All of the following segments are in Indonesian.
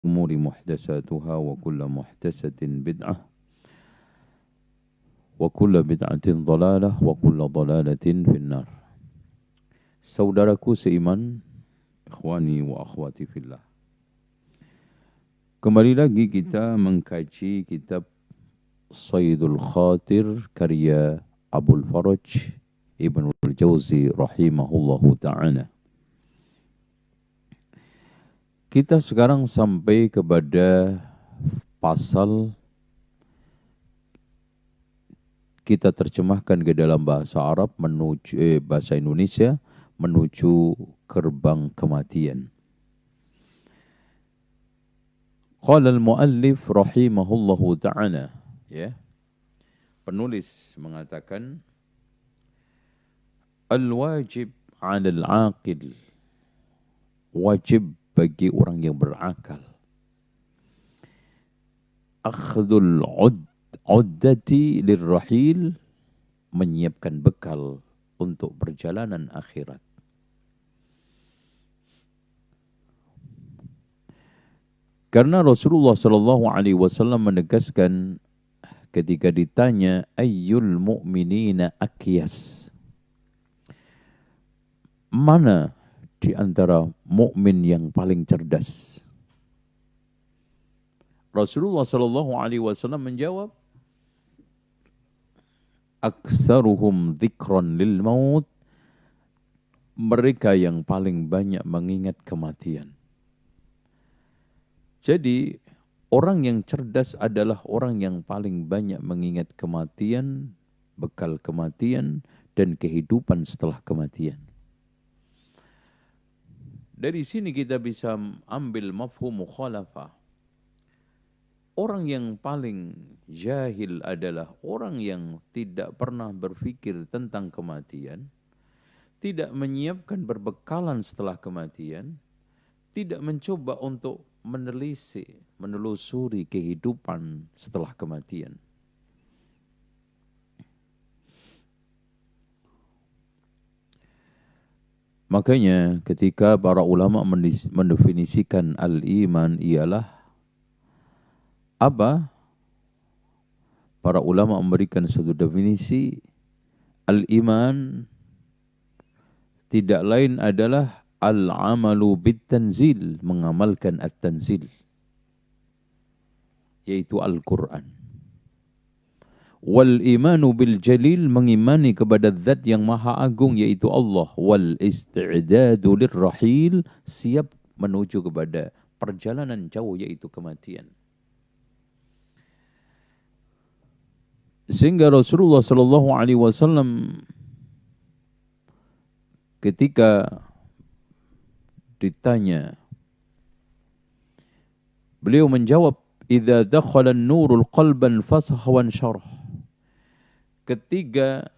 الأمور محدثاتها وكل محدثة بدعة وكل بدعة ضلالة وكل ضلالة في النار. Saudaraku seiman, ikhwani wa akhwati fillah. Kembali lagi kita mengkaji kitab Sayyidul Khatir karya Abul Faraj Ibnul Jauzi rahimahullahu ta'ala. Kita sekarang sampai kepada pasal kita terjemahkan ke dalam bahasa Arab menuju bahasa Indonesia menuju gerbang kematian. Qala al-muallif rahimahullahu ta'ala, ya. Penulis mengatakan al-wajib 'ala al-'aqil, wajib bagi orang yang berakal, akhdul uddati lirrahil, menyiapkan bekal untuk perjalanan akhirat. Karena Rasulullah sallallahu alaihi wasallam menegaskan ketika ditanya ayyul mu'minina akyas, mana di antara mukmin yang paling cerdas? Rasulullah sallallahu alaihi wasallam menjawab, aktsaruhum dzikran lil maut, mereka yang paling banyak mengingat kematian. Jadi orang yang cerdas adalah orang yang paling banyak mengingat kematian, bekal kematian, dan kehidupan setelah kematian. Dari sini kita bisa ambil mafhum mukhalafah. Orang yang paling jahil adalah orang yang tidak pernah berpikir tentang kematian, tidak menyiapkan berbekalan setelah kematian, tidak mencoba untuk menelusuri kehidupan setelah kematian. Makanya ketika para ulama mendefinisikan al-iman ialah apa? Para ulama memberikan satu definisi, al-iman tidak lain adalah al-amalu bit-tanzil, mengamalkan at-tanzil, yaitu Al-Quran. Wal-imanu bil-jalil, mengimani kepada zat yang maha agung, yaitu Allah. Wal-isti'dadu lirrahil, siap menuju kepada perjalanan jauh, yaitu kematian. Sehingga Rasulullah sallallahu alaihi wasallam ketika ditanya, beliau menjawab, idza dakhala an-nurul qalban fasakha wa syarah. Ketika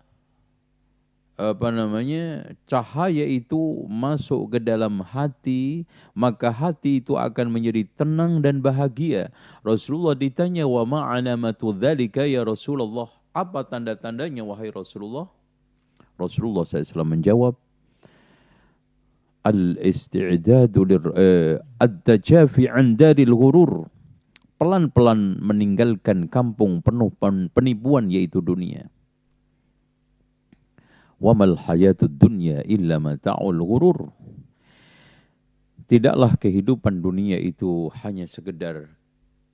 cahaya itu masuk ke dalam hati, maka hati itu akan menjadi tenang dan bahagia. Rasulullah ditanya, wa ma alamatu dzalika ya Rasulullah? Apa tanda-tandanya wahai Rasulullah? Rasulullah SAW menjawab, al-isti'dadu ad-dajafi 'an daril ghurur, pelan-pelan meninggalkan kampung penuh penipuan, yaitu dunia. Wa mal hayatud dunya illa mata'ul ghurur, tidaklah kehidupan dunia itu hanya sekedar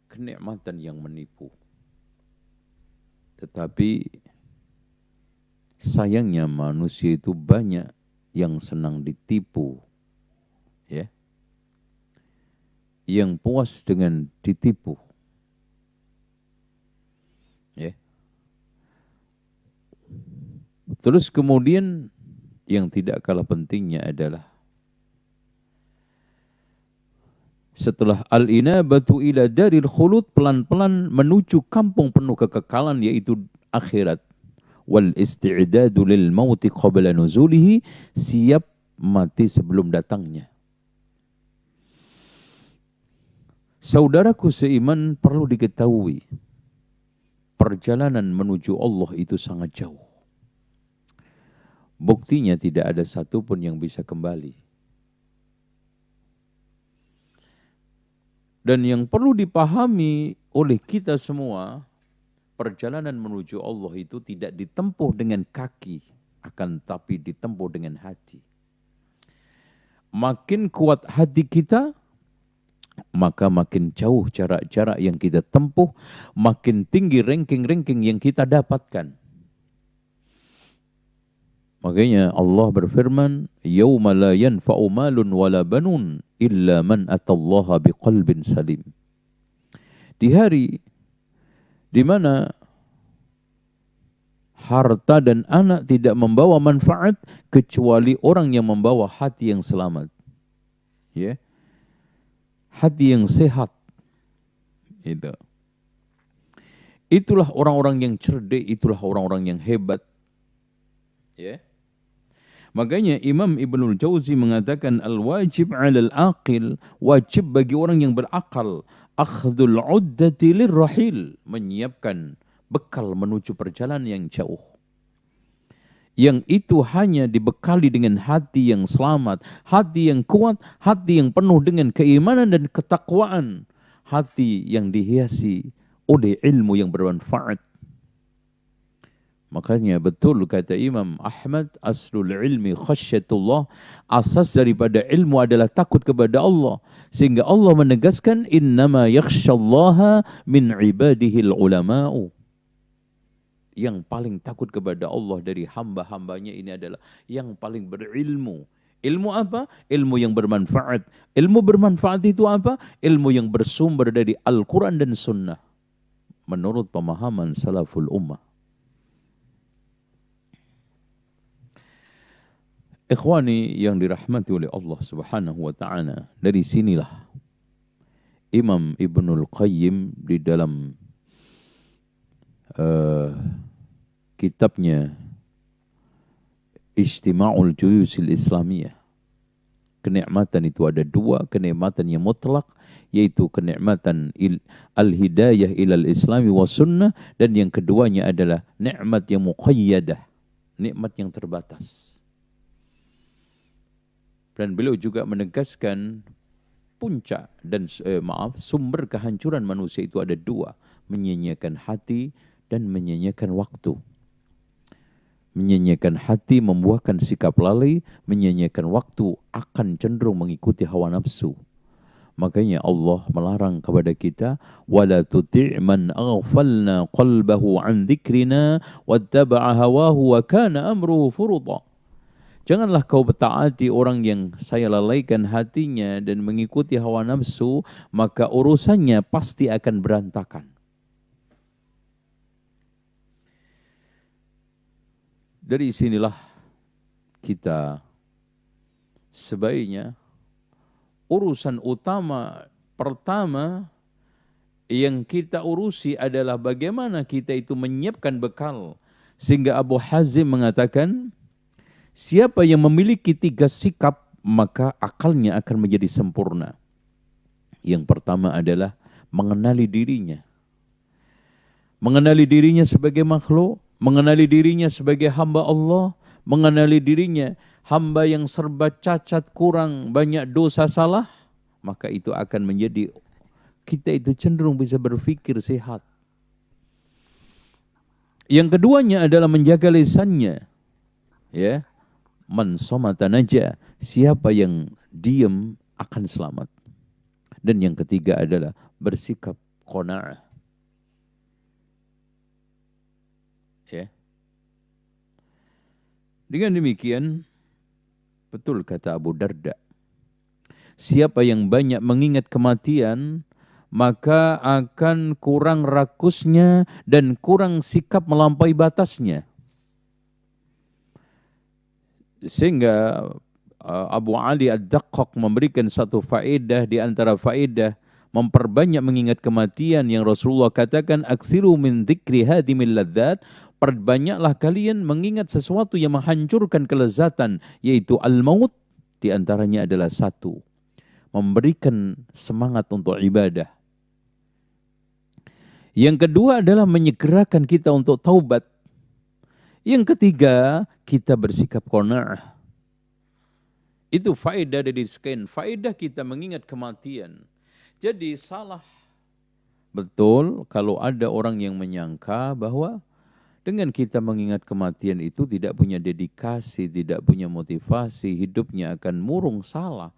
kenikmatan yang menipu. Tetapi sayangnya manusia itu banyak yang senang ditipu, ya, yang puas dengan ditipu, ya. Terus kemudian yang tidak kalah pentingnya adalah setelah al-inabatu ila daril khulud, pelan-pelan menuju kampung penuh kekekalan, yaitu akhirat. Wal isti'dadu lil mauti qabla nuzulihi, siap mati sebelum datangnya. Saudaraku seiman, perlu diketahui, perjalanan menuju Allah itu sangat jauh. Buktinya tidak ada satupun yang bisa kembali. Dan yang perlu dipahami oleh kita semua, perjalanan menuju Allah itu tidak ditempuh dengan kaki, akan tapi ditempuh dengan hati. Makin kuat hati kita, maka makin jauh jarak-jarak yang kita tempuh, makin tinggi ranking-ranking yang kita dapatkan. Makanya Allah berfirman, "Yauma la yanfa'u malun wala banun illa man atallaha biqalbin salim." Di hari di mana harta dan anak tidak membawa manfaat kecuali orang yang membawa hati yang selamat. Ya. Hati yang sehat. Itu. Itulah orang-orang yang cerdik, itulah orang-orang yang hebat. Ya. Makanya Imam Ibnul Jauzi mengatakan al-wajib 'alal aqil, wajib bagi orang yang berakal, akhdul 'uddati lirrahil, menyiapkan bekal menuju perjalanan yang jauh. Yang itu hanya dibekali dengan hati yang selamat, hati yang kuat, hati yang penuh dengan keimanan dan ketakwaan, hati yang dihiasi oleh ilmu yang bermanfaat. Makanya betul kata Imam Ahmad, aslul ilmi khasyatullah, asas daripada ilmu adalah takut kepada Allah. Sehingga Allah menegaskan, innama yakhsyallaha min ibadihil ulama'u. Yang paling takut kepada Allah dari hamba-hambanya ini adalah yang paling berilmu. Ilmu apa? Ilmu yang bermanfaat. Ilmu bermanfaat itu apa? Ilmu yang bersumber dari Al-Quran dan Sunnah. Menurut pemahaman salaful ummah. Ikhwani yang dirahmati oleh Allah Subhanahu wa ta'ala, dari sinilah Imam Ibnul Qayyim di dalam kitabnya Ijtima'ul Juyusil Islamiyah, kenikmatan itu ada dua, kenikmatan yang mutlak, yaitu kenikmatan al-hidayah ilal islami wa sunnah, dan yang keduanya adalah nikmat yang muqayyadah, nikmat yang terbatas. Dan beliau juga menegaskan puncak dan sumber kehancuran manusia itu ada dua, menyia-nyiakan hati dan menyia-nyiakan waktu. Menyia-nyiakan hati membuahkan sikap lalai, menyia-nyiakan waktu akan cenderung mengikuti hawa nafsu. Makanya Allah melarang kepada kita, wala tuti' man aghfalna qalbahu an dzikrina wattaba'a hawahu wa kana amruhu furudha. Janganlah kau taati orang yang saya lalaikan hatinya dan mengikuti hawa nafsu, maka urusannya pasti akan berantakan. Dari sinilah kita sebaiknya urusan utama pertama yang kita urusi adalah bagaimana kita itu menyiapkan bekal. Sehingga Abu Hazim mengatakan, siapa yang memiliki 3 sikap, maka akalnya akan menjadi sempurna. Yang pertama adalah mengenali dirinya. Mengenali dirinya sebagai makhluk, mengenali dirinya sebagai hamba Allah, mengenali dirinya hamba yang serba cacat, kurang, banyak dosa salah, maka itu akan menjadi, kita itu cenderung bisa berpikir sehat. Yang keduanya adalah menjaga lisannya. Ya. Man somata naja, siapa yang diam akan selamat. Dan yang ketiga adalah bersikap qanaah. Ya. Dengan demikian, betul kata Abu Darda, siapa yang banyak mengingat kematian, maka akan kurang rakusnya dan kurang sikap melampaui batasnya. Sehingga Abu Ali Ad-Daqqaq memberikan satu faedah di antara faedah memperbanyak mengingat kematian yang Rasulullah katakan, aksiru min dzikri hadimil ladzat, perbanyaklah kalian mengingat sesuatu yang menghancurkan kelezatan, yaitu al-maut. Di antaranya adalah satu, memberikan semangat untuk ibadah. Yang kedua adalah menyegerakan kita untuk taubat. Yang ketiga, kita bersikap qanaah. Itu faedah dari sekian faedah kita mengingat kematian. Jadi salah betul kalau ada orang yang menyangka bahwa dengan kita mengingat kematian itu tidak punya dedikasi, tidak punya motivasi, hidupnya akan murung. Salah.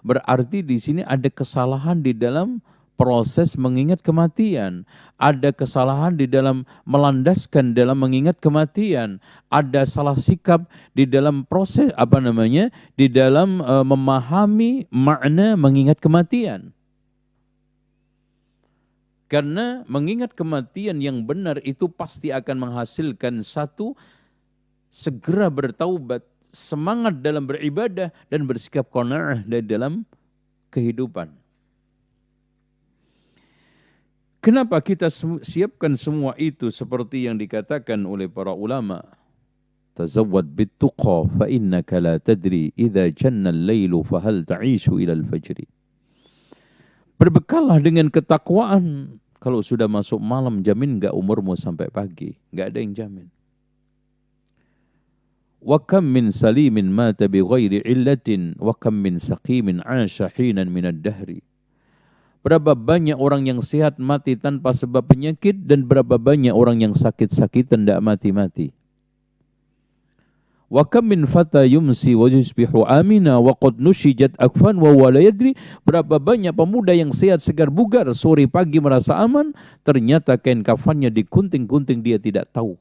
Berarti di sini ada kesalahan di dalam proses mengingat kematian. Ada kesalahan di dalam melandaskan dalam mengingat kematian. Ada salah sikap di dalam proses di dalam memahami makna mengingat kematian. Karena mengingat kematian yang benar itu pasti akan menghasilkan satu, segera bertaubat, semangat dalam beribadah, dan bersikap qanaah dalam kehidupan. Kenapa kita siapkan semua itu seperti yang dikatakan oleh para ulama? Tazawwad bittuqa fa innaka la tadri idza janna al-lailu fa hal ta'ishu ila al-fajri. Berbekallah dengan ketakwaan. Kalau sudah masuk malam, jamin enggak umurmu sampai pagi. Enggak ada yang jamin. Wa kam min salimin mata bi ghairi illatin wa kam min saqimin 'asha hinan min ad-dahri. Berapa banyak orang yang sehat mati tanpa sebab penyakit, dan berapa banyak orang yang sakit-sakitan tidak mati-mati. Wa kam min fata yumsi wa yusbihu amina wa qad nushijat akfan wa huwa la yadri. Berapa banyak pemuda yang sehat segar bugar, sore pagi merasa aman, ternyata kain kafannya digunting-gunting, dia tidak tahu.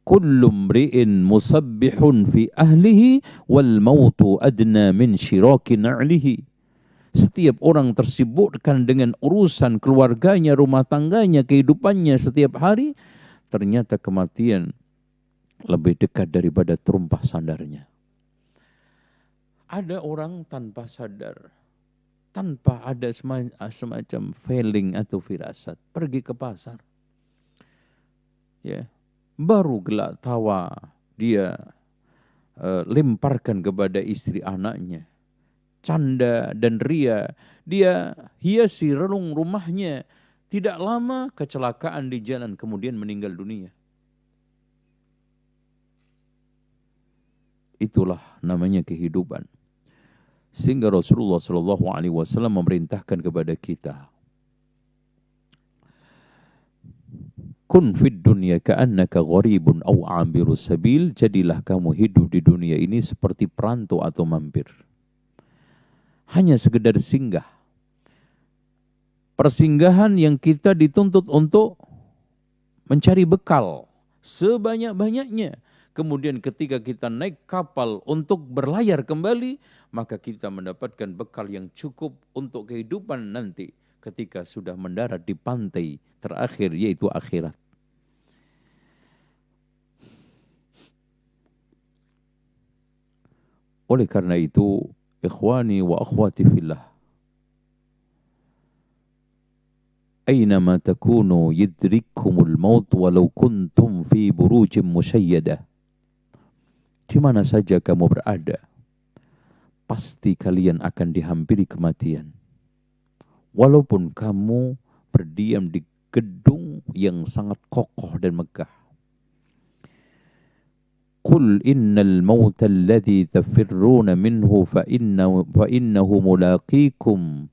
Kullu mri'in musabbihun fi ahlihi wal mautu adna min syiraki na'lihi. Setiap orang tersibukkan dengan urusan keluarganya, rumah tangganya, kehidupannya setiap hari, ternyata kematian lebih dekat daripada terumpah sandarnya. Ada orang tanpa sadar, tanpa ada semacam feeling atau firasat, pergi ke pasar. Ya, baru gelak tawa dia lemparkan kepada istri anaknya. Canda dan ria, dia hiasi relung rumahnya. Tidak lama kecelakaan di jalan, kemudian meninggal dunia. Itulah namanya kehidupan. Sehingga Rasulullah SAW memerintahkan kepada kita, kun fid dunya ka'annaka gharibun aw 'abiru sabil. Jadilah kamu hidup di dunia ini seperti perantau atau mampir. Hanya sekedar singgah. Persinggahan yang kita dituntut untuk mencari bekal sebanyak-banyaknya. Kemudian ketika kita naik kapal untuk berlayar kembali, maka kita mendapatkan bekal yang cukup untuk kehidupan nanti ketika sudah mendarat di pantai terakhir, yaitu akhirat. Oleh karena itu, ikhwani wa akhwati fillah, aynama takunu yudrikkumul maut walau kuntum fi burujim musyayyadah. Di mana saja kamu berada, pasti kalian akan dihampiri kematian. Walaupun kamu berdiam di gedung yang sangat kokoh dan megah. Qul innal mauta alladhi tafirruna minhu fa innahu mulaqikum.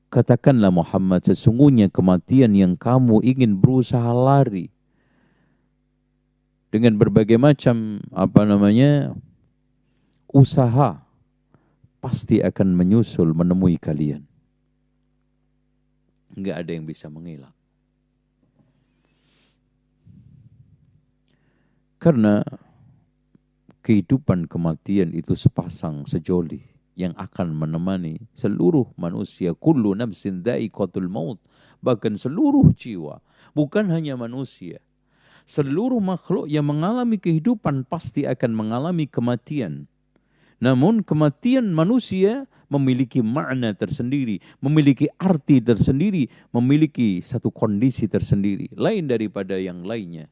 Katakanlah Muhammad, sesungguhnya kematian yang kamu ingin berusaha lari dengan berbagai macam usaha, pasti akan menyusul menemui kalian. Enggak ada yang bisa mengelak. Karena kehidupan kematian itu sepasang sejoli yang akan menemani seluruh manusia. Kullu nafsin dha'iqatul maut. Bahkan seluruh jiwa, bukan hanya manusia, seluruh makhluk yang mengalami kehidupan pasti akan mengalami kematian. Namun kematian manusia memiliki makna tersendiri, memiliki arti tersendiri, memiliki satu kondisi tersendiri, lain daripada yang lainnya.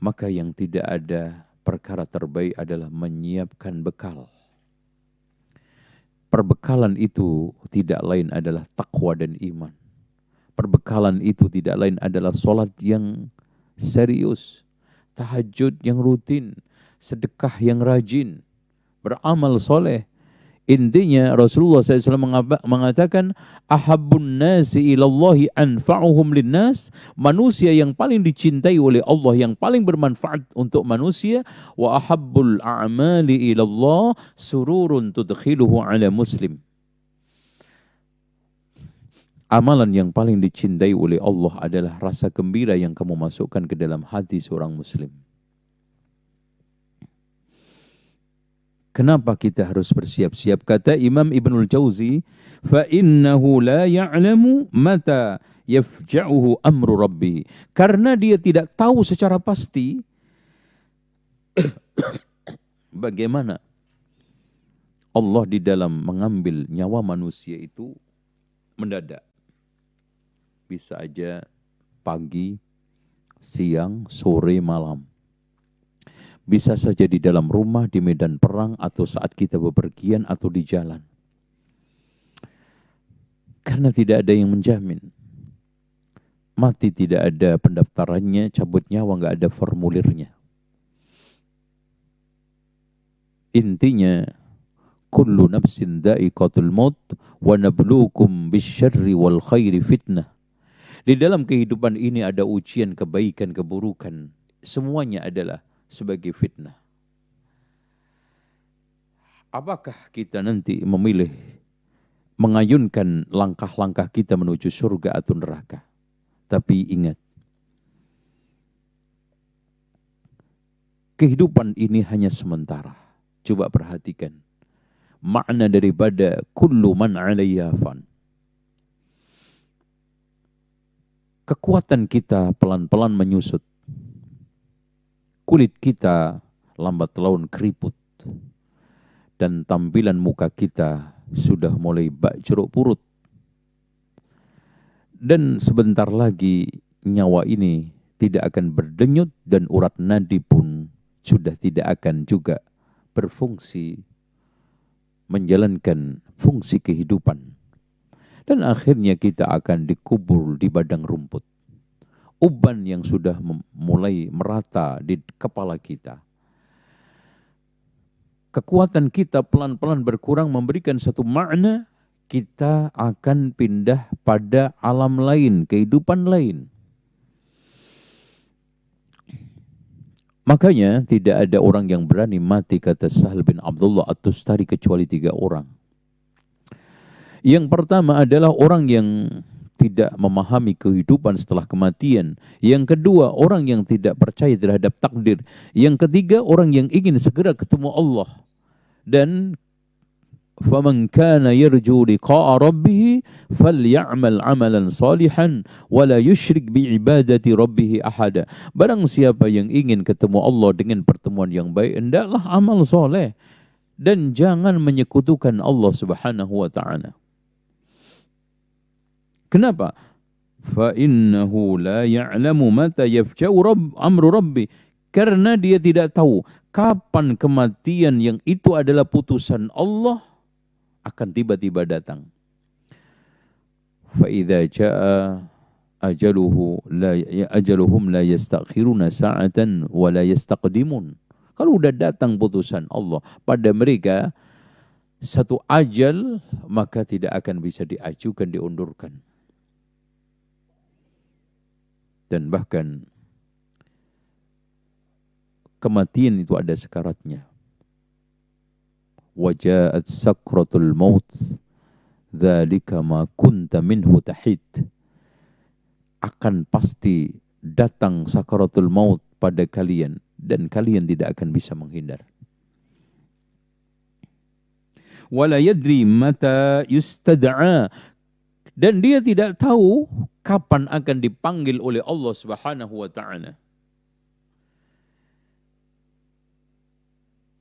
Maka yang tidak ada perkara terbaik adalah menyiapkan bekal. Perbekalan itu tidak lain adalah takwa dan iman. Perbekalan itu tidak lain adalah sholat yang serius, tahajud yang rutin, sedekah yang rajin, beramal soleh. Intinya Rasulullah SAW mengatakan, ahabbun nasi ilallahi anfa'uhum linnas, manusia yang paling dicintai oleh Allah, yang paling bermanfaat untuk manusia, wa ahabbul a'mali ilallah sururun tudkhiluhu ala muslim. Amalan yang paling dicintai oleh Allah adalah rasa gembira yang kamu masukkan ke dalam hati seorang muslim. Kenapa kita harus bersiap-siap? Kata Imam Ibnul Jauzi, فَإِنَّهُ لَا يَعْلَمُ مَتَى يَفْجَعُهُ أَمْرُ رَبِّهِ. Karena dia tidak tahu secara pasti bagaimana Allah di dalam mengambil nyawa manusia itu mendadak. Bisa aja pagi, siang, sore, malam. Bisa saja di dalam rumah, di medan perang, atau saat kita bepergian atau di jalan. Karena tidak ada yang menjamin. Mati tidak ada pendaftarannya, cabut nyawa nggak ada formulirnya. Intinya, kullu nafsin dha'iqatul maut wa nabluukum bisyarri wal khairi fitnah. Di dalam kehidupan ini ada ujian, kebaikan, keburukan. Semuanya adalah sebagai fitnah. Apakah kita nanti memilih mengayunkan langkah-langkah kita menuju surga atau neraka? Tapi ingat, kehidupan ini hanya sementara. Coba perhatikan makna daripada kullu man 'alaiha fan. Kekuatan kita pelan-pelan menyusut. Kulit kita lambat laun keriput. Dan tampilan muka kita sudah mulai bak jeruk purut. Dan sebentar lagi nyawa ini tidak akan berdenyut dan urat nadi pun sudah tidak akan juga berfungsi menjalankan fungsi kehidupan. Dan akhirnya kita akan dikubur di padang rumput. Uban yang sudah mulai merata di kepala kita. Kekuatan kita pelan-pelan berkurang memberikan satu makna, kita akan pindah pada alam lain, kehidupan lain. Makanya tidak ada orang yang berani mati, kata Sahal bin Abdullah At-Tustari, kecuali 3 orang. Yang pertama adalah orang yang tidak memahami kehidupan setelah kematian. Yang kedua, orang yang tidak percaya terhadap takdir. Yang ketiga, orang yang ingin segera ketemu Allah. Dan فَمَنْ كَانَ يَرْجُو لِقَاءَ رَبِّهِ فَلْيَعْمَلْ عَمَلًا صَالِحًا وَلَا يُشْرِكْ بِعِبَادَةِ رَبِّهِ أَحَدًا. Barang siapa yang ingin ketemu Allah dengan pertemuan yang baik, hendaklah amal soleh dan jangan menyekutukan Allah Subhanahu wa taala. Kenapa? فَإِنَّهُ لَا يَعْلَمُ مَتَى يَفْجَأُ أَمْرُ رَبِّهِ. Karena dia tidak tahu kapan kematian yang itu adalah putusan Allah akan tiba-tiba datang. فَإِذَا جَاءَ أَجَلُهُمْ لَا يَسْتَأْخِرُونَ سَاعَةً وَلَا يَسْتَقْدِمُونَ. Kalau sudah datang putusan Allah pada mereka satu ajal, maka tidak akan bisa diajukan, diundurkan. Dan bahkan kematian itu ada sekaratnya. Waja'at sakratul maut dzalika ma kunta minhu tahid. Akan pasti datang sakaratul maut pada kalian dan kalian tidak akan bisa menghindar. Wala yadri mata yustad'a. Dan dia tidak tahu kapan akan dipanggil oleh Allah Subhanahu wa taala.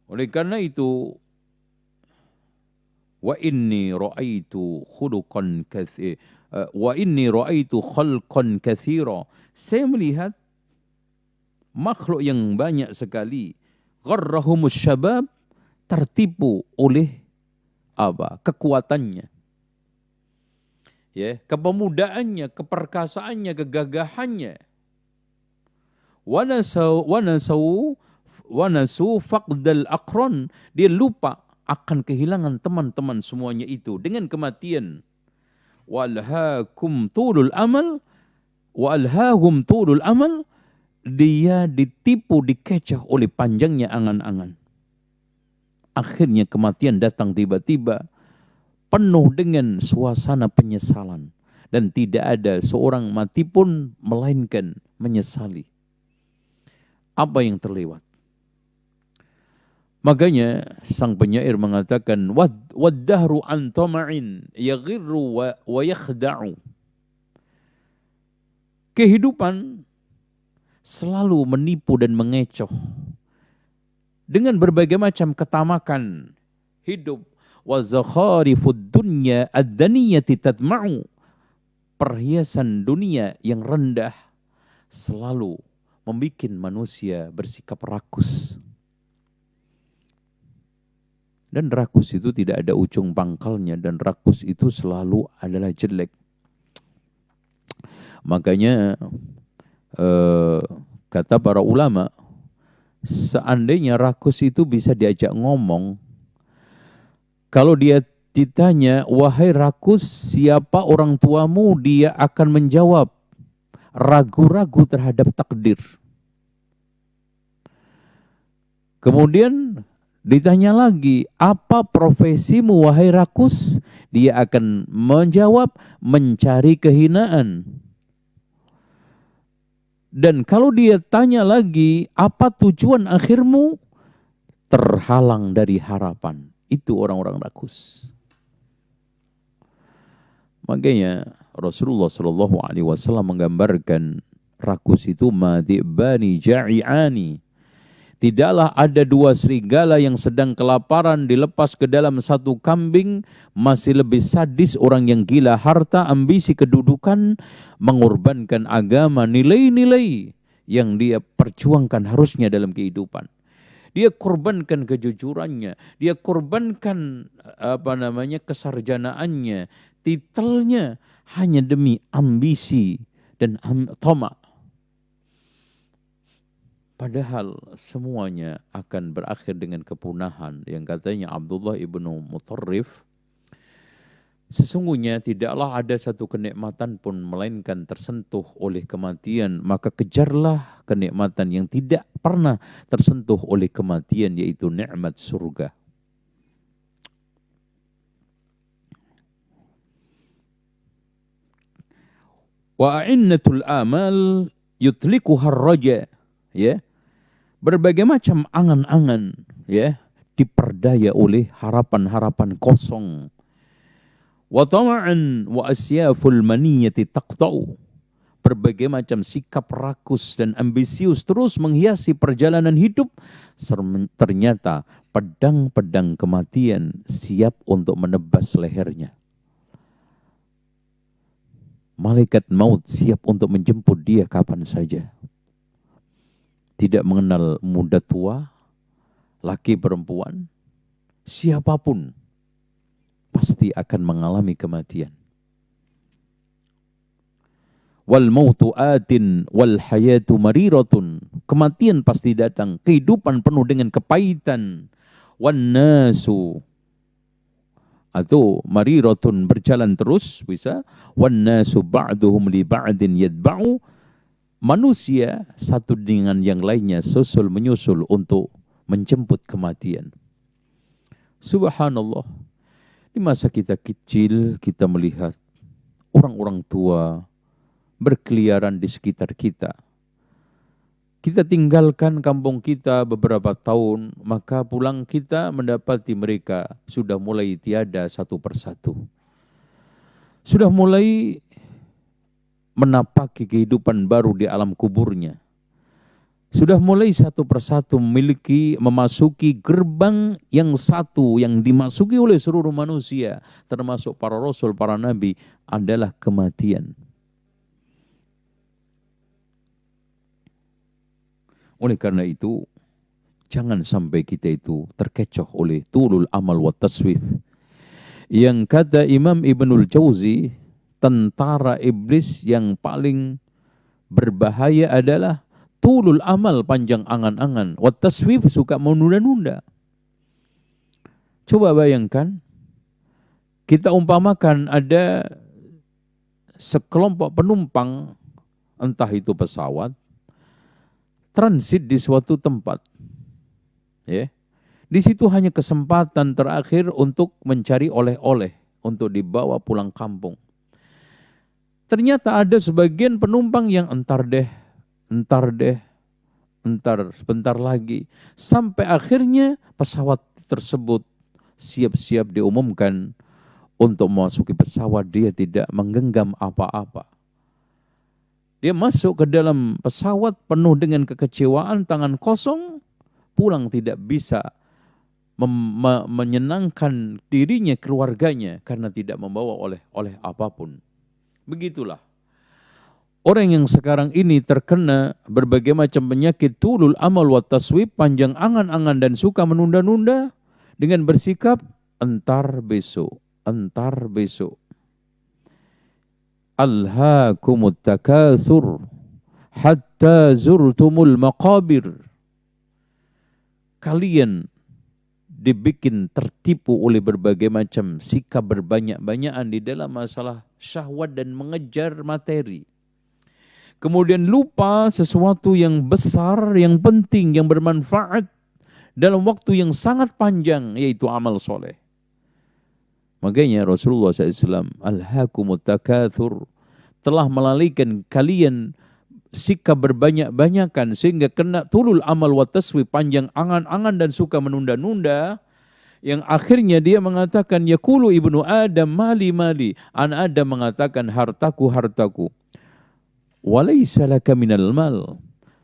Oleh karena itu, wa inni ra'aitu khalqan katsira. Saya melihat makhluk yang banyak sekali. Gharrahumus syabab, tertipu oleh apa? Kekuatannya. Ya, kepemudaannya, keperkasaannya, kegagahannya. Wa nasu faqdal aqran. Dia lupa akan kehilangan teman-teman semuanya itu dengan kematian. Walhaakum tulul amal, walhaahum tulul amal, dia ditipu, dikecoh oleh panjangnya angan-angan. Akhirnya kematian datang tiba-tiba, penuh dengan suasana penyesalan. Dan tidak ada seorang mati pun melainkan menyesali apa yang terlewat. Makanya sang penyair mengatakan, waddahru an tama'in yaghirru wa yakhda'u. Kehidupan selalu menipu dan mengecoh dengan berbagai macam ketamakan hidup. Wa zakharifud dunya ad-daniyati tatma'u. Perhiasan dunia yang rendah selalu membuat manusia bersikap rakus. Dan rakus itu tidak ada ujung pangkalnya, dan rakus itu selalu adalah jelek. Makanya kata para ulama, seandainya rakus itu bisa diajak ngomong, kalau dia ditanya, wahai rakus, siapa orang tuamu? Dia akan menjawab, ragu-ragu terhadap takdir. Kemudian ditanya lagi, apa profesimu wahai rakus? Dia akan menjawab, mencari kehinaan. Dan kalau dia tanya lagi, apa tujuan akhirmu? Terhalang dari harapan. Itu orang-orang rakus. Makanya Rasulullah Shallallahu Alaihi Wasallam menggambarkan rakus itu madibani ja'iani. Tidaklah ada dua serigala yang sedang kelaparan dilepas ke dalam satu kambing, masih lebih sadis orang yang gila harta, ambisi kedudukan, mengorbankan agama, nilai-nilai yang dia perjuangkan harusnya dalam kehidupan. Dia korbankan kejujurannya, dia korbankan kesarjanaannya, titelnya, hanya demi ambisi dan tamak. Padahal semuanya akan berakhir dengan kepunahan. Yang katanya Abdullah ibnu Mutarrif, sesungguhnya tidaklah ada satu kenikmatan pun melainkan tersentuh oleh kematian. Maka kejarlah kenikmatan yang tidak pernah tersentuh oleh kematian, yaitu nikmat surga. Wa a'innatul amal yutlikuhar raja. Ya. Berbagai macam angan-angan ya diperdaya oleh harapan-harapan kosong. Wa tama'an wa asyaful maniyati taqta'u. Berbagai macam sikap rakus dan ambisius terus menghiasi perjalanan hidup. Ternyata pedang-pedang kematian siap untuk menebas lehernya. Malaikat maut siap untuk menjemput dia kapan saja. Tidak mengenal muda tua, laki perempuan, siapapun pasti akan mengalami kematian. Wal mautu atin wal hayatu mariratun. Kematian pasti datang, kehidupan penuh dengan kepahitan. Wan nasu, atau mariratun, berjalan terus bisa. Wan nasu ba'duhum li ba'din yadba'u. Manusia satu dengan yang lainnya susul menyusul untuk menjemput kematian. Subhanallah. Di masa kita kecil, kita melihat orang-orang tua berkeliaran di sekitar kita. Kita tinggalkan kampung kita beberapa tahun, maka pulang kita mendapati mereka sudah mulai tiada satu persatu. Sudah mulai menapaki kehidupan baru di alam kuburnya. Sudah mulai satu persatu memasuki gerbang yang satu yang dimasuki oleh seluruh manusia, termasuk para rasul, para nabi, adalah kematian. Oleh karena itu, jangan sampai kita itu terkecoh oleh tulul amal wa taswif. Yang kata Imam Ibnul Jauzi, tentara iblis yang paling berbahaya adalah tulul amal, panjang angan-angan, wa taswif, suka menunda-nunda. Coba bayangkan, kita umpamakan ada sekelompok penumpang, entah itu pesawat, transit di suatu tempat. Ya. Di situ hanya kesempatan terakhir untuk mencari oleh-oleh, untuk dibawa pulang kampung. Ternyata ada sebagian penumpang yang entar sebentar lagi. Sampai akhirnya pesawat tersebut siap-siap diumumkan untuk memasuki pesawat, dia tidak menggenggam apa-apa. Dia masuk ke dalam pesawat penuh dengan kekecewaan, tangan kosong, pulang tidak bisa menyenangkan dirinya, keluarganya, karena tidak membawa oleh apapun. Begitulah. Orang yang sekarang ini terkena berbagai macam penyakit tulul amal wa taswib, panjang angan-angan dan suka menunda-nunda, dengan bersikap entar besok, entar besok. Alhaakumut takatsur hatta zurtumul maqabir. Kalian dibikin tertipu oleh berbagai macam sikap berbanyak-banyakan di dalam masalah syahwat dan mengejar materi. Kemudian lupa sesuatu yang besar, yang penting, yang bermanfaat dalam waktu yang sangat panjang, yaitu amal soleh. Makanya Rasulullah SAW, alhaakumut takatsur, telah melalaikan kalian sikap berbanyak-banyakan sehingga kena tulul amal wa taswib, panjang angan-angan dan suka menunda-nunda, yang akhirnya dia mengatakan yaqulu ibnu Adam mali mali, anak Adam mengatakan hartaku hartaku. Walaysa laka minal mal,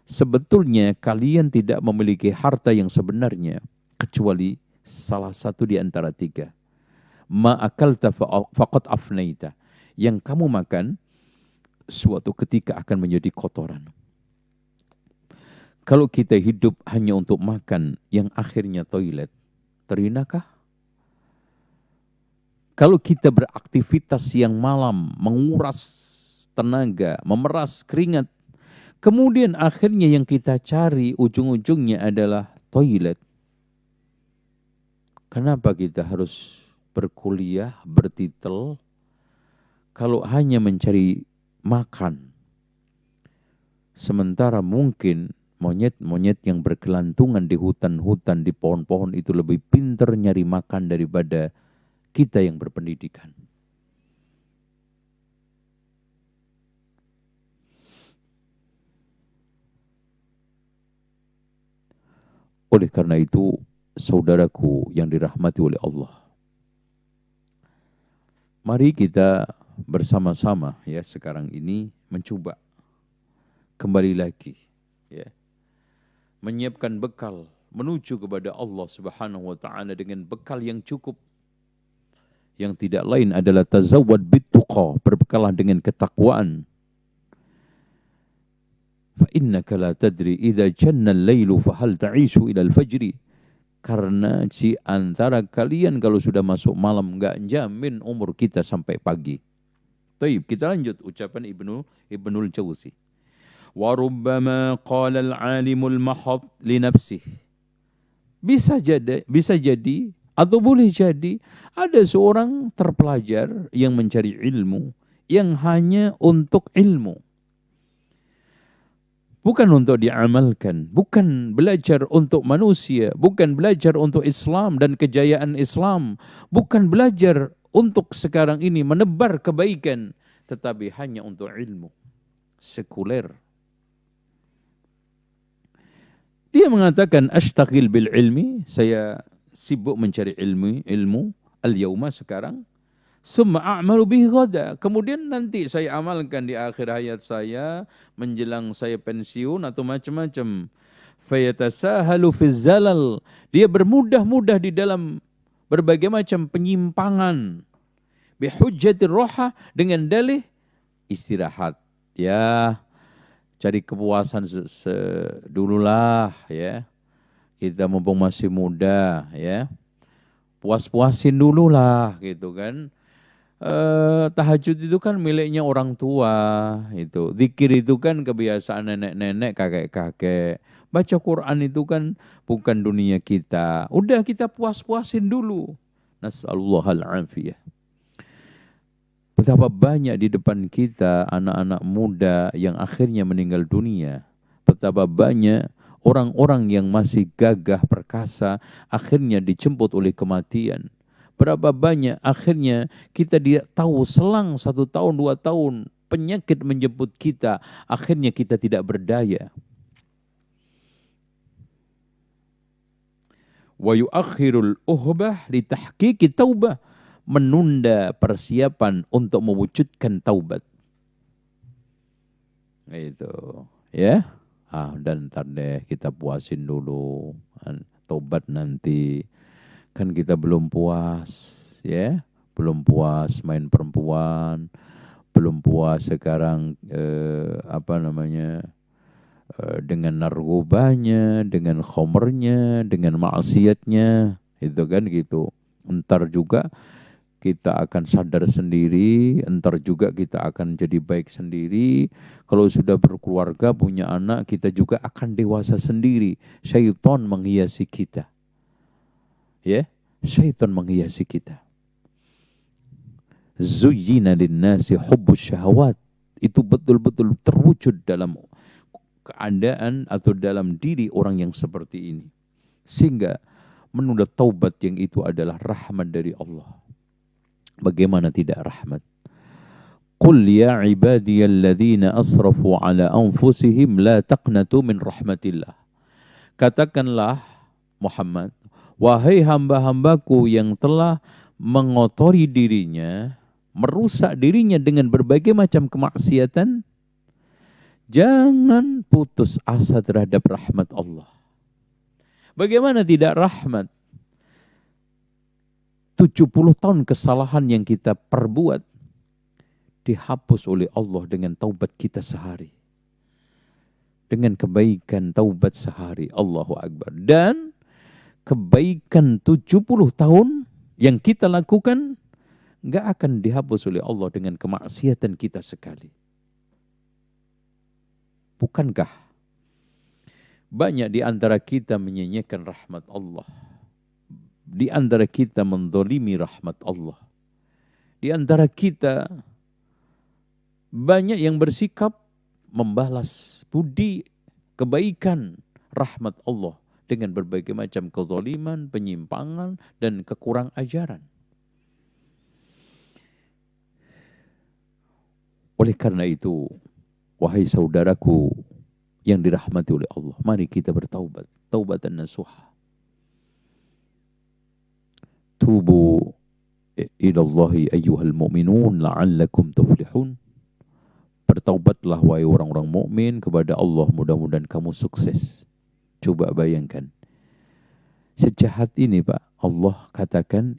sebetulnya kalian tidak memiliki harta yang sebenarnya kecuali salah satu di antara tiga. Ma akalta faqad afnaita, yang kamu makan suatu ketika akan menjadi kotoran. Kalau kita hidup hanya untuk makan yang akhirnya toilet, terinakah? Kalau kita beraktivitas siang malam, menguras tenaga, memeras keringat, kemudian akhirnya yang kita cari ujung-ujungnya adalah toilet. Kenapa kita harus berkuliah, bertitel, kalau hanya mencari makan? Sementara mungkin monyet-monyet yang berkelantungan di hutan-hutan, di pohon-pohon itu lebih pintar nyari makan daripada kita yang berpendidikan. Oleh karena itu, saudaraku yang dirahmati oleh Allah, mari kita bersama-sama ya sekarang ini mencoba kembali lagi ya, menyiapkan bekal menuju kepada Allah Subhanahu wa taala dengan bekal yang cukup, yang tidak lain adalah tazawwad bittuqa, berbekalah dengan ketakwaan. Fa innaka la tadri idza janna al-lailu fa hal ta'ishu ila al-fajri. Karena si antara kalian kalau sudah masuk malam enggak jamin umur kita sampai pagi. Baik, kita lanjut ucapan Ibnul Jauzi. Wa rubbama qala al-alimul mahad li nafsihi. Bisa jadi atau boleh jadi ada seorang terpelajar yang mencari ilmu yang hanya untuk ilmu, bukan untuk diamalkan, bukan belajar untuk manusia, bukan belajar untuk Islam dan kejayaan Islam, bukan belajar untuk sekarang ini menebar kebaikan, tetapi hanya untuk ilmu sekuler. Dia mengatakan ashtagil bil ilmi, saya sibuk mencari ilmu al-yauma sekarang, summa a'malu bihi ghada, kemudian nanti saya amalkan di akhir hayat saya, menjelang saya pensiun atau macam-macam. Fayatasahalu fi zalal, dia bermudah-mudah di dalam berbagai macam penyimpangan. Bihujjatir roha, dengan dalih istirahat. Ya, cari kepuasan dululah ya. Kita mumpung masih muda ya. Puas-puasin dululah gitu kan. tahajud itu kan miliknya orang tua, itu. Zikir itu kan kebiasaan nenek-nenek, kakek-kakek. Baca Quran itu kan bukan dunia kita. Udah kita puas-puasin dulu. Nas'alullahal afiyah. Betapa banyak di depan kita anak-anak muda yang akhirnya meninggal dunia. Betapa banyak orang-orang yang masih gagah perkasa akhirnya dijemput oleh kematian. Berapa banyak akhirnya kita tidak tahu selang 1 tahun, 2 tahun penyakit menjemput kita. Akhirnya kita tidak berdaya. Wa yuakhirul uhbah li tahqiqi taubah. Menunda persiapan untuk mewujudkan taubat. Itu, ya. Dan ntar deh kita puasin dulu. Taubat nanti. Kan kita belum puas, ya. Belum puas main perempuan. Belum puas sekarang dengan narkobanya, dengan khomernya, dengan maksiatnya. Itu kan gitu. Ntar juga kita akan sadar sendiri, entar juga kita akan jadi baik sendiri. Kalau sudah berkeluarga, punya anak, kita juga akan dewasa sendiri. Syaitan menghiasi kita. Ya, syaitan menghiasi kita. Zuyyina linnasi hubbus syahawat. Itu betul-betul terwujud dalam keadaan atau dalam diri orang yang seperti ini. Sehingga menunda taubat yang itu adalah rahmat dari Allah. Bagaimana tidak rahmat? Qul ya ibadiyalladzina asrafu ala anfusihim la taqnatu min rahmatillah. Katakanlah Muhammad, wahai hamba-hambaku yang telah mengotori dirinya, merusak dirinya dengan berbagai macam kemaksiatan, jangan putus asa terhadap rahmat Allah. Bagaimana tidak rahmat? 70 tahun kesalahan yang kita perbuat dihapus oleh Allah dengan taubat kita sehari. Dengan kebaikan taubat sehari. Allahu Akbar. Dan kebaikan 70 tahun yang kita lakukan gak akan dihapus oleh Allah dengan kemaksiatan kita sekali. Bukankah banyak di antara kita menyanyikan rahmat Allah? Di antara kita menzalimi rahmat Allah. Di antara kita banyak yang bersikap membalas budi kebaikan rahmat Allah dengan berbagai macam kezaliman, penyimpangan, dan kekurang ajaran. Oleh karena itu, wahai saudaraku yang dirahmati oleh Allah, mari kita bertaubat, taubatan nasuha. Tubu ilallahi ayyuhal mu'minun la'allakum tuflihun. Bertaubatlah wahai orang-orang mukmin kepada Allah, mudah-mudahan kamu sukses. Coba bayangkan. Sejahat ini Pak, Allah katakan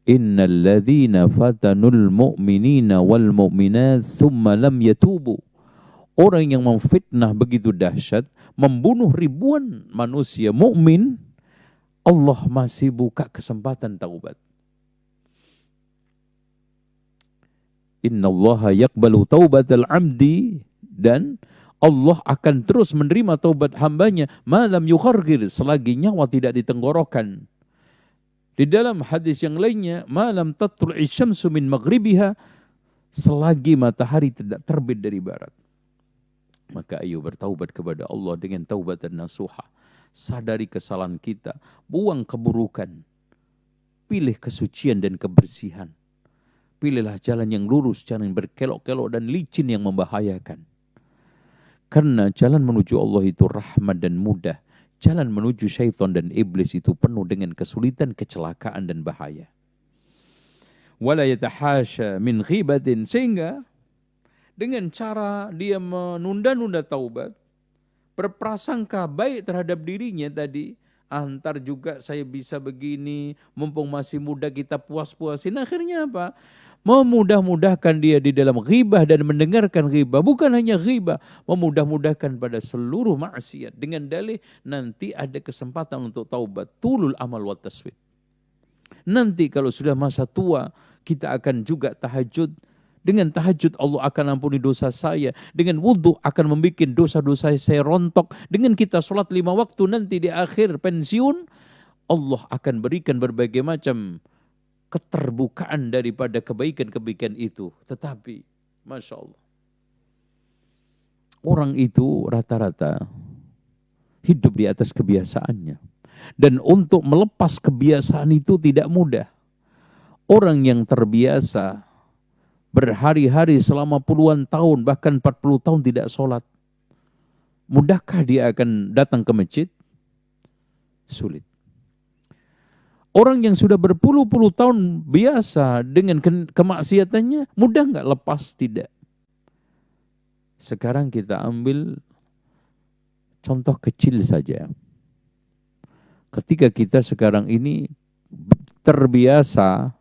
innal ladzina fatanul mu'minina wal mu'minat tsumma lam yatubu. Orang yang memfitnah begitu dahsyat, membunuh ribuan manusia mukmin, Allah masih buka kesempatan taubat. Innallaha yaqbalu taubatal abdi, dan Allah akan terus menerima taubat hambanya malam yukhargir, selagi nyawa tidak ditenggorokan. Di dalam hadis yang lainnya, malam tatlu'i syamsu min maghribiha, selagi matahari tidak terbit dari barat. Maka ayo bertaubat kepada Allah dengan taubatan nasuha. Sadari kesalahan kita, buang keburukan, pilih kesucian dan kebersihan. Pilihlah jalan yang lurus, jalan yang berkelok-kelok dan licin yang membahayakan. Karena jalan menuju Allah itu rahmat dan mudah. Jalan menuju syaitan dan iblis itu penuh dengan kesulitan, kecelakaan dan bahaya. Wala yatahasha min ghibatin, sehingga dengan cara dia menunda-nunda taubat, berprasangka baik terhadap dirinya tadi, antar juga saya bisa begini, mumpung masih muda kita puas-puasin. Akhirnya apa? Memudah-mudahkan dia di dalam ghibah dan mendengarkan ghibah. Bukan hanya ghibah, memudah-mudahkan pada seluruh maksiat. Dengan dalih nanti ada kesempatan untuk taubat. Tulul amal wa taswid. Nanti kalau sudah masa tua, kita akan juga tahajud. Dengan tahajud Allah akan ampuni dosa saya. Dengan wudhu akan membuat dosa-dosa saya rontok. Dengan kita sholat 5 waktu nanti di akhir pensiun, Allah akan berikan berbagai macam keterbukaan daripada kebaikan-kebaikan itu. Tetapi, Masya Allah, orang itu rata-rata hidup di atas kebiasaannya. Dan untuk melepas kebiasaan itu tidak mudah. Orang yang terbiasa berhari-hari selama puluhan tahun, bahkan 40 tahun tidak sholat, mudahkah dia akan datang ke masjid? Sulit. Orang yang sudah berpuluh-puluh tahun biasa dengan kemaksiatannya, mudah nggak lepas? Tidak. Sekarang kita ambil contoh kecil saja. Ketika kita sekarang ini terbiasa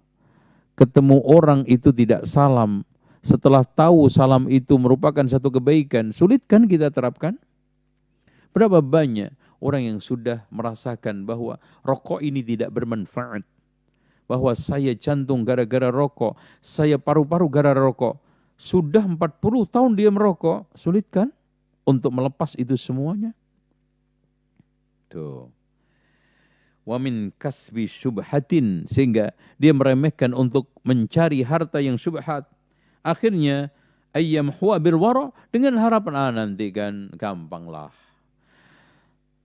ketemu orang itu tidak salam, setelah tahu salam itu merupakan satu kebaikan, sulit kan kita terapkan? Berapa banyak orang yang sudah merasakan bahwa rokok ini tidak bermanfaat, bahwa saya jantung gara-gara rokok, saya paru-paru gara-gara rokok, sudah 40 tahun dia merokok, sulit kan untuk melepas itu semuanya? Tuh. Wa min kasbi syubhatin, sehingga dia meremehkan untuk mencari harta yang syubhat. Akhirnya ayyam huwa bil wara, dengan harapan nanti kan gampang lah.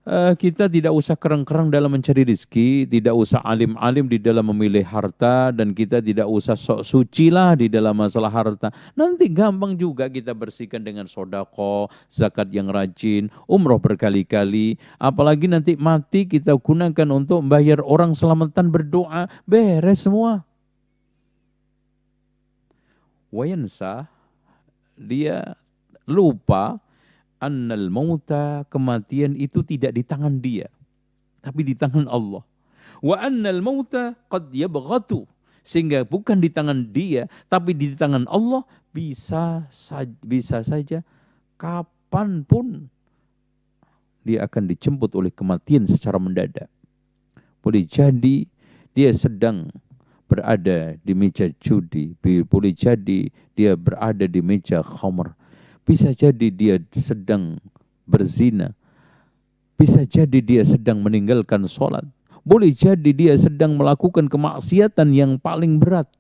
Kita tidak usah kerang-kerang dalam mencari rezeki, tidak usah alim-alim di dalam memilih harta, dan kita tidak usah sok suci lah di dalam masalah harta. Nanti gampang juga kita bersihkan dengan sodako, zakat yang rajin, umroh berkali-kali. Apalagi nanti mati kita gunakan untuk membayar orang selamatan, berdoa, beres semua. Wayansa, dia lupa annal mauta, kematian itu tidak di tangan dia, tapi di tangan Allah. Wa annal mauta qad yabghatu, sehingga bukan di tangan dia, tapi di tangan Allah. Bisa saja kapanpun dia akan dijemput oleh kematian secara mendadak. Boleh jadi dia sedang berada di meja judi, boleh jadi dia berada di meja khamr, bisa jadi dia sedang berzina, bisa jadi dia sedang meninggalkan sholat, boleh jadi dia sedang melakukan kemaksiatan yang paling berat,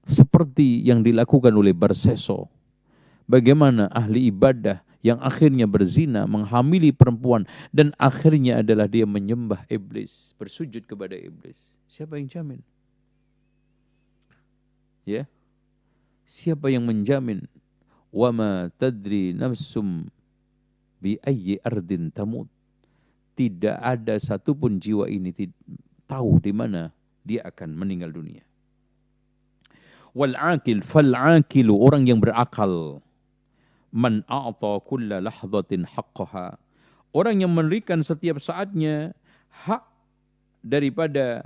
seperti yang dilakukan oleh Barseso. Bagaimana ahli ibadah yang akhirnya berzina, menghamili perempuan, dan akhirnya adalah dia menyembah iblis, bersujud kepada iblis. Siapa yang jamin? Ya, siapa yang menjamin? Wa ma tadri nafsum bi ayyi ardin tamut. Tidak ada satupun jiwa ini tahu di mana dia akan meninggal dunia. Wal aqil fal aqilu, orang yang berakal, man a'ta kulla lahdhatin haqqaha, orang yang memberikan setiap saatnya hak daripada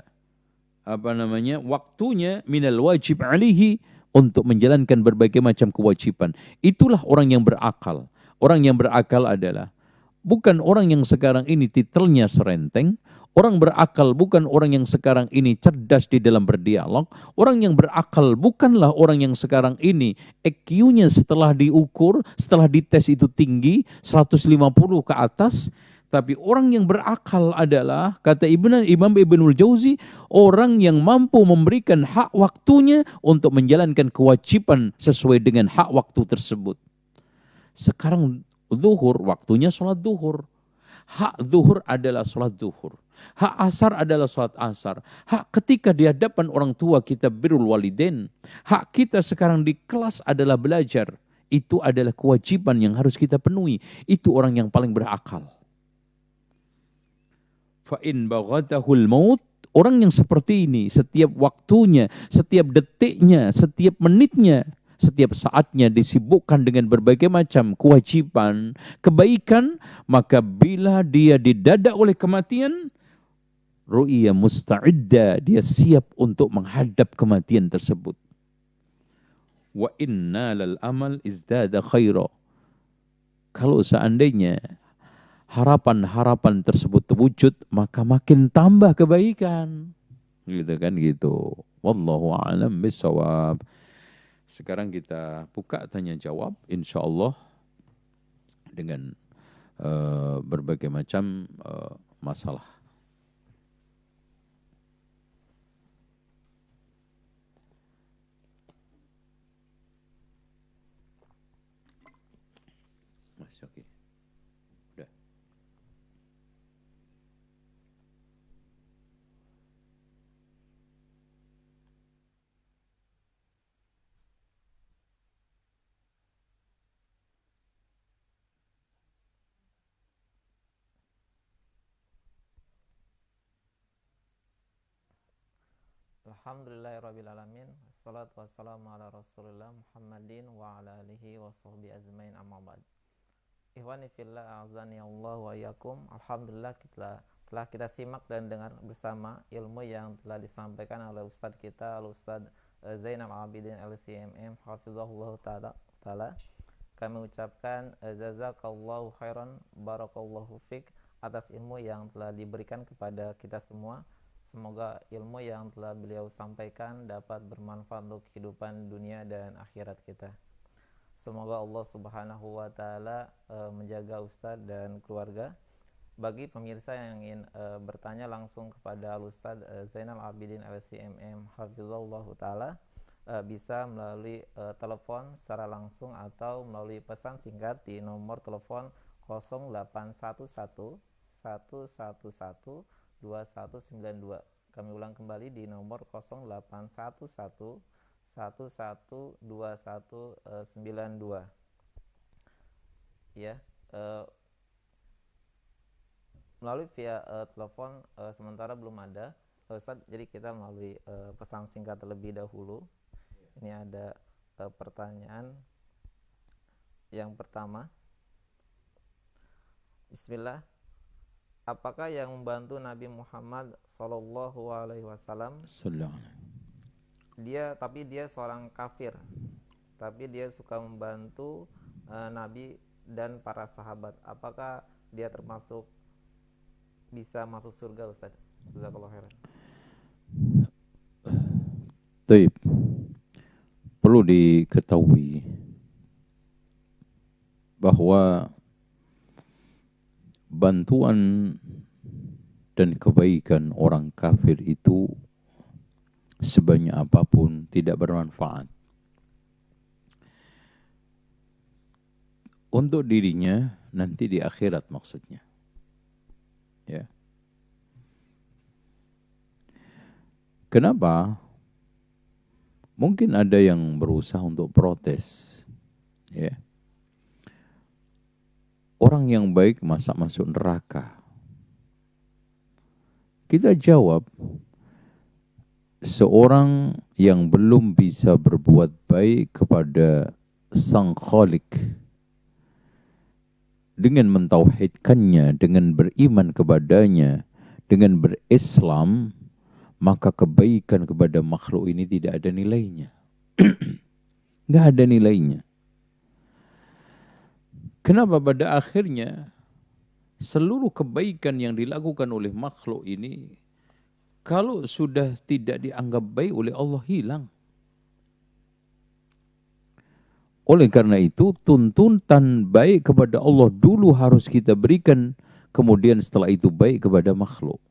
waktunya, minal wajib alaihi, untuk menjalankan berbagai macam kewajiban. Itulah orang yang berakal. Orang yang berakal adalah bukan orang yang sekarang ini titelnya serenteng. Orang berakal bukan orang yang sekarang ini cerdas di dalam berdialog. Orang yang berakal bukanlah orang yang sekarang ini EQ-nya setelah diukur, setelah dites itu tinggi, 150 ke atas. Tapi orang yang berakal adalah, kata Imam Ibnul Jauzi, orang yang mampu memberikan hak waktunya untuk menjalankan kewajiban sesuai dengan hak waktu tersebut. Sekarang zuhur, waktunya sholat zuhur. Hak zuhur adalah sholat zuhur. Hak asar adalah sholat asar. Hak ketika di hadapan orang tua kita birrul walidain. Hak kita sekarang di kelas adalah belajar. Itu adalah kewajiban yang harus kita penuhi. Itu orang yang paling berakal. Fa'in baghatahul maut, orang yang seperti ini, setiap waktunya, setiap detiknya, setiap menitnya, setiap saatnya disibukkan dengan berbagai macam kewajiban, kebaikan, maka bila dia didadak oleh kematian, ru'ya musta'idda, dia siap untuk menghadap kematian tersebut. Wa inna lal amal izdada khaira. Kalau seandainya harapan-harapan tersebut terwujud, maka makin tambah kebaikan. Gitu kan gitu. Wallahu a'lam bishawab. Sekarang kita buka tanya jawab, insyaallah dengan berbagai macam masalah. Mas, oke. Udah. Alhamdulillahirrabbilalamin. Assalatu wassalamu ala rasulillah Muhammadin wa ala alihi wa sahbihi azmain amma ba'd. Ikhwani fillah a'azani Allah wa iyyakum. Alhamdulillah telah kita simak dan dengar bersama ilmu yang telah disampaikan oleh Ustadz kita, Ustadz Zainal Abidin LCMM hafizahullah ta'ala. Kami ucapkan jazakallahu khairan, barakallahu fik atas ilmu yang telah diberikan kepada kita semua. Semoga ilmu yang telah beliau sampaikan dapat bermanfaat untuk kehidupan dunia dan akhirat kita. Semoga Allah Subhanahu wa taala menjaga Ustadz dan keluarga. Bagi pemirsa yang ingin bertanya langsung kepada Ustadz Zainal Abidin LCMM hafizahullah taala, bisa melalui telepon secara langsung atau melalui pesan singkat di nomor telepon 0811 111 2192. Kami ulang kembali di nomor 0811 112192. Ya, melalui via telepon sementara belum ada, Ustaz. Jadi kita melalui pesan singkat terlebih dahulu. Ini ada pertanyaan yang pertama. Bismillah. Apakah yang membantu Nabi Muhammad Sallallahu Alaihi Wasallam? Dia seorang kafir, tapi dia suka membantu Nabi dan para sahabat. Apakah dia termasuk bisa masuk surga, Ustaz? Jazakallahu khairan. Baik. Perlu diketahui bahwa bantuan dan kebaikan orang kafir itu sebanyak apapun tidak bermanfaat untuk dirinya nanti di akhirat maksudnya. Ya. Kenapa? Mungkin ada yang berusaha untuk protes. Ya. Orang yang baik masa masuk neraka? Kita jawab, seorang yang belum bisa berbuat baik kepada Sang Khalik dengan mentauhidkannya, dengan beriman kepadanya, dengan berislam, maka kebaikan kepada makhluk ini tidak ada nilainya. Nggak ada nilainya. Kenapa pada akhirnya seluruh kebaikan yang dilakukan oleh makhluk ini, kalau sudah tidak dianggap baik oleh Allah, hilang. Oleh karena itu, tuntutan baik kepada Allah dulu harus kita berikan, kemudian setelah itu baik kepada makhluk.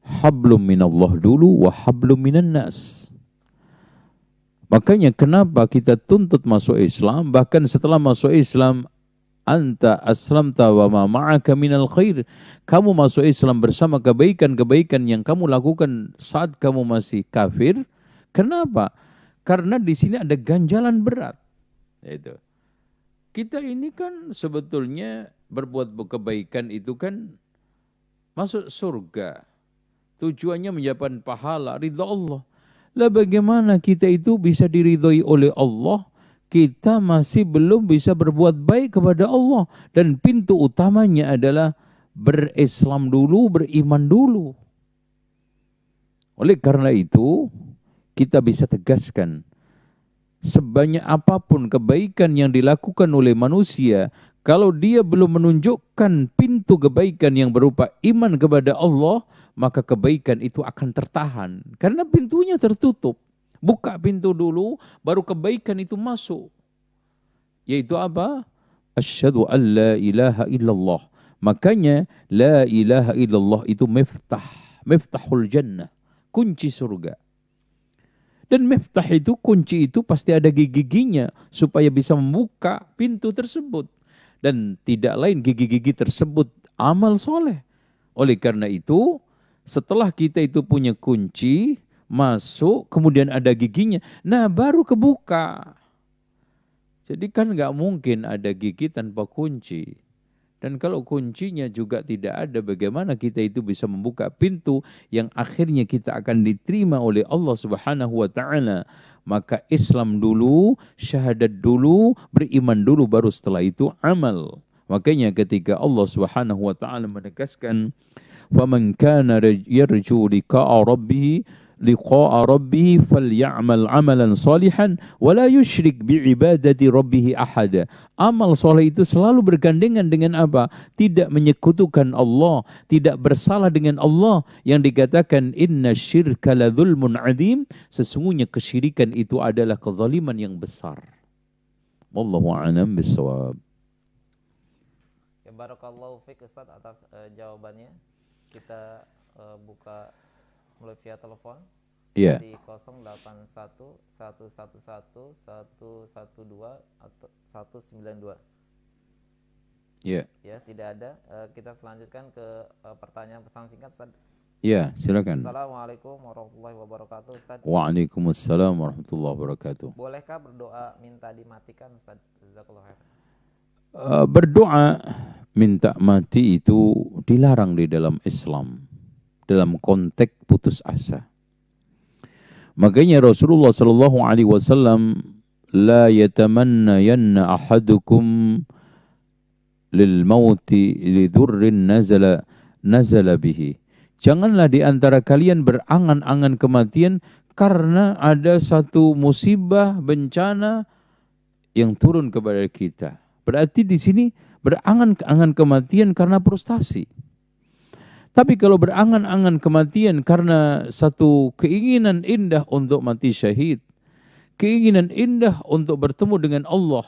Hablum minallah dulu wa hablum minan nas. Makanya kenapa kita tuntut masuk Islam, bahkan setelah masuk Islam, anta aslamta wa ma ma'aka minal khair. Kamu masuk Islam bersama kebaikan-kebaikan yang kamu lakukan saat kamu masih kafir. Kenapa? Karena di sini ada ganjalan berat. Itu. Kita ini kan sebetulnya berbuat kebaikan itu kan masuk surga. Tujuannya menjadikan pahala ridha Allah. Lah bagaimana kita itu bisa diridhoi oleh Allah, kita masih belum bisa berbuat baik kepada Allah. Dan pintu utamanya adalah berislam dulu, beriman dulu. Oleh karena itu, kita bisa tegaskan, sebanyak apapun kebaikan yang dilakukan oleh manusia, kalau dia belum menunjukkan pintu kebaikan yang berupa iman kepada Allah, maka kebaikan itu akan tertahan. Karena pintunya tertutup. Buka pintu dulu, baru kebaikan itu masuk. Yaitu apa? Asyhadu an la ilaha illallah. Makanya la ilaha illallah itu miftahul jannah, kunci surga. Dan miftah itu, kunci itu pasti ada gigi-giginya supaya bisa membuka pintu tersebut. Dan tidak lain gigi-gigi tersebut amal soleh. Oleh karena itu, setelah kita itu punya kunci, masuk, kemudian ada giginya, nah baru kebuka. Jadi kan nggak mungkin ada gigi tanpa kunci. Dan kalau kuncinya juga tidak ada, bagaimana kita itu bisa membuka pintu yang akhirnya kita akan diterima oleh Allah Subhanahu wa taala? Maka Islam dulu, syahadat dulu, beriman dulu, baru setelah itu amal. Makanya ketika Allah Subhanahu wa taala menegaskan, "Faman kana yarju liqa'a rabbih falyamal amalan salihan wa la yusyrik bi'ibadati rabbih ahada." Amal soleh itu selalu bergandengan dengan apa? Tidak menyekutukan Allah, tidak bersalah dengan Allah, yang dikatakan inna syirka la dzulmun adzim, sesungguhnya kesyirikan itu adalah kezaliman yang besar. Wallahu a'lam bissawab. Ya, barakallahu fiik Ustaz atas jawabannya. Kita buka mulai via telepon. Iya. Di 081 111 112 atau 192. Iya. Ya, tidak ada. Kita selanjutkan ke pertanyaan pesan singkat Ustaz. Iya, silakan. Assalamualaikum warahmatullahi wabarakatuh Ustaz. Waalaikumsalam warahmatullahi wabarakatuh. Bolehkah berdoa minta dimatikan Ustaz? Jazakallahu khair. Berdoa minta mati itu dilarang di dalam Islam, dalam konteks putus asa. Makanya Rasulullah sallallahu alaihi wasallam, la yatamannayanna ahadukum lil mauti lidurrin nazala bihi. Janganlah di antara kalian berangan-angan kematian karena ada satu musibah, bencana yang turun kepada kita. Berarti di sini berangan-angan kematian karena frustasi. Tapi kalau berangan-angan kematian karena satu keinginan indah untuk mati syahid, keinginan indah untuk bertemu dengan Allah,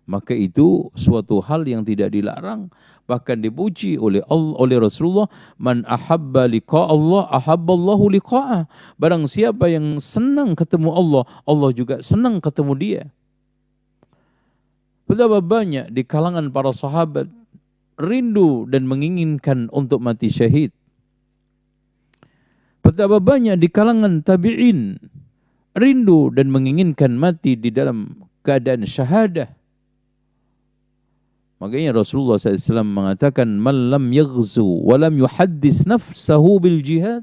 maka itu suatu hal yang tidak dilarang, bahkan dipuji oleh Allah, oleh Rasulullah, man ahabba liqa Allah ahabballahu liqa'ah. Barang siapa yang senang ketemu Allah, Allah juga senang ketemu dia. Betapa banyak di kalangan para sahabat rindu dan menginginkan untuk mati syahid. Betapa banyak di kalangan tabi'in rindu dan menginginkan mati di dalam keadaan syahadah. Makanya Rasulullah SAW mengatakan, man lam yaghzu wa lam yuhaddis nafsahu bil jihad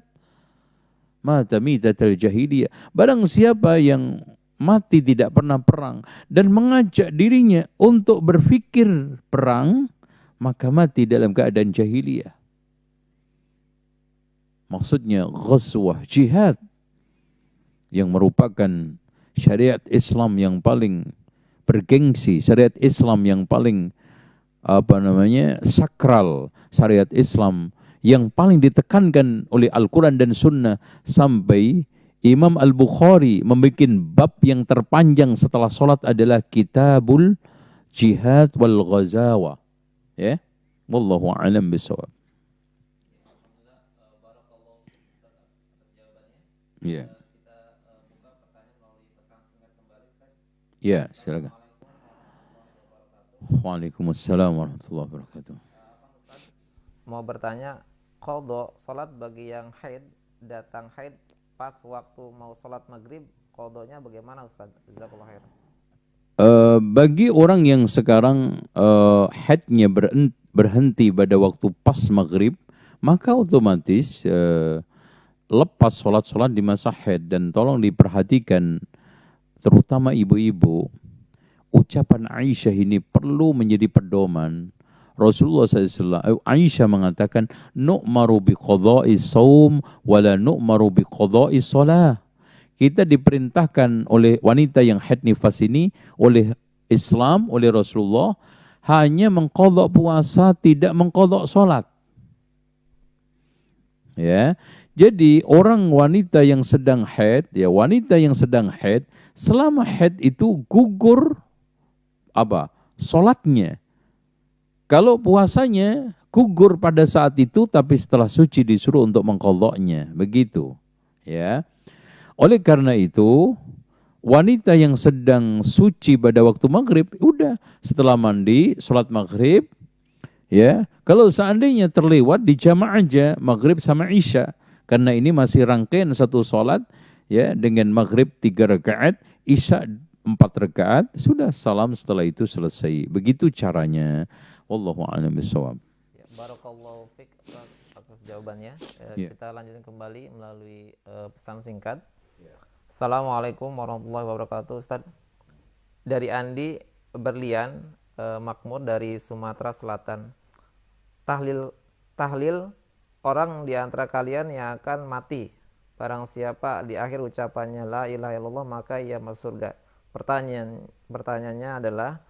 mata mitatal jahiliyah. Barang siapa yang mati tidak pernah perang dan mengajak dirinya untuk berfikir perang, maka mati dalam keadaan jahiliyah. Maksudnya ghazwah, jihad, yang merupakan syariat Islam yang paling bergengsi, syariat Islam yang paling sakral, syariat Islam yang paling ditekankan oleh Al-Quran dan Sunnah, sampai Imam Al-Bukhari membuat bab yang terpanjang setelah sholat adalah Kitabul Jihad wal Ghazawa. Ya, wallahu a'lam bishawab. Ya. Ya, silakan. Waalaikumsalam warahmatullahi wabarakatuh. Mau bertanya, qadha salat bagi yang haid, datang haid pas waktu mau salat maghrib, qadhanya bagaimana Ustaz? Jazakallahu khair. Bagi orang yang sekarang haidnya berhenti pada waktu pas maghrib, maka otomatis lepas sholat-sholat di masa haid. Dan tolong diperhatikan, terutama ibu-ibu, ucapan Aisyah ini perlu menjadi pedoman. Rasulullah SAW, Aisyah mengatakan, nu'maru biqadha'i saum wala nu'maru biqadha'i shalah. kita diperintahkan oleh wanita yang haid nifas ini, oleh Islam, oleh Rasulullah, hanya mengqadha puasa, tidak mengqadha salat. Ya. Jadi orang wanita yang sedang haid, ya wanita yang sedang haid, selama haid itu gugur apa? Salatnya. Kalau puasanya gugur pada saat itu, tapi setelah suci disuruh untuk mengqadhanya, begitu. Ya. Oleh karena itu, wanita yang sedang suci pada waktu maghrib, udah setelah mandi, sholat maghrib, ya. Kalau seandainya terlewat, dijama' aja maghrib sama isya. Karena ini masih rangkaian satu sholat, ya, dengan maghrib 3 rakaat, isya 4 rakaat, sudah salam setelah itu selesai. Begitu caranya. Wallahu a'lam bishawab. Ya, barakallahu fiik atas jawabannya. Ya. Kita lanjutkan kembali melalui pesan singkat. Assalamualaikum warahmatullahi wabarakatuh, Ustaz. Dari Andi Berlian Makmur dari Sumatera Selatan. Tahlil orang di antara kalian yang akan mati. Barang siapa di akhir ucapannya la ilaha illallah maka ia masuk surga. Pertanyaannya adalah,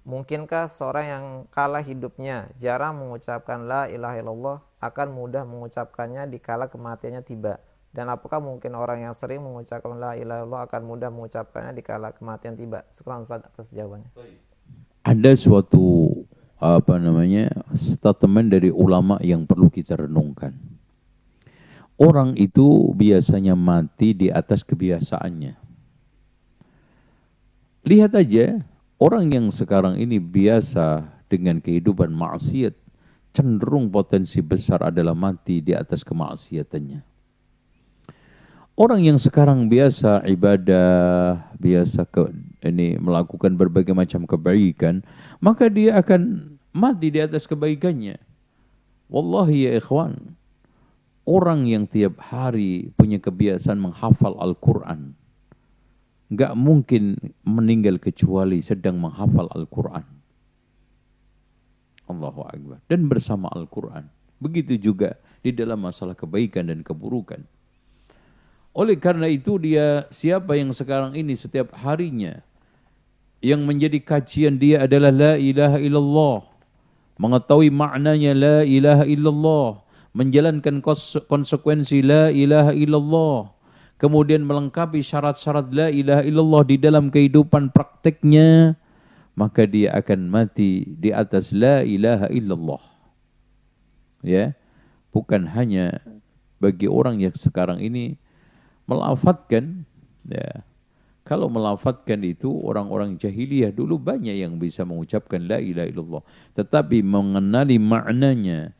mungkinkah seorang yang kala hidupnya jarang mengucapkan la ilaha illallah akan mudah mengucapkannya di kala kematiannya tiba? Dan apakah mungkin orang yang sering mengucapkan la ilaha illallah akan mudah mengucapkannya di kala kematian tiba? Syukran Ustaz atas jawabannya. Ada suatu statement dari ulama yang perlu kita renungkan. Orang itu biasanya mati di atas kebiasaannya. Lihat aja, orang yang sekarang ini biasa dengan kehidupan maksiat, cenderung potensi besar adalah mati di atas kemaksiatannya. Orang yang sekarang biasa ibadah, biasa melakukan berbagai macam kebaikan, maka dia akan mati di atas kebaikannya. Wallahi ya ikhwan, orang yang tiap hari punya kebiasaan menghafal Al-Quran, nggak mungkin meninggal kecuali sedang menghafal Al-Quran. Allahu Akbar. Dan bersama Al-Quran. Begitu juga di dalam masalah kebaikan dan keburukan. Oleh karena itu siapa yang sekarang ini setiap harinya yang menjadi kajian dia adalah la ilaha illallah, mengetahui maknanya la ilaha illallah, menjalankan konsekuensi la ilaha illallah, kemudian melengkapi syarat-syarat la ilaha illallah di dalam kehidupan prakteknya, maka dia akan mati di atas la ilaha illallah. Ya, bukan hanya bagi orang yang sekarang ini melafadzkan, ya. Kalau melafadzkan itu orang-orang jahiliyah dulu banyak yang bisa mengucapkan la ilaha illallah, tetapi mengenali maknanya,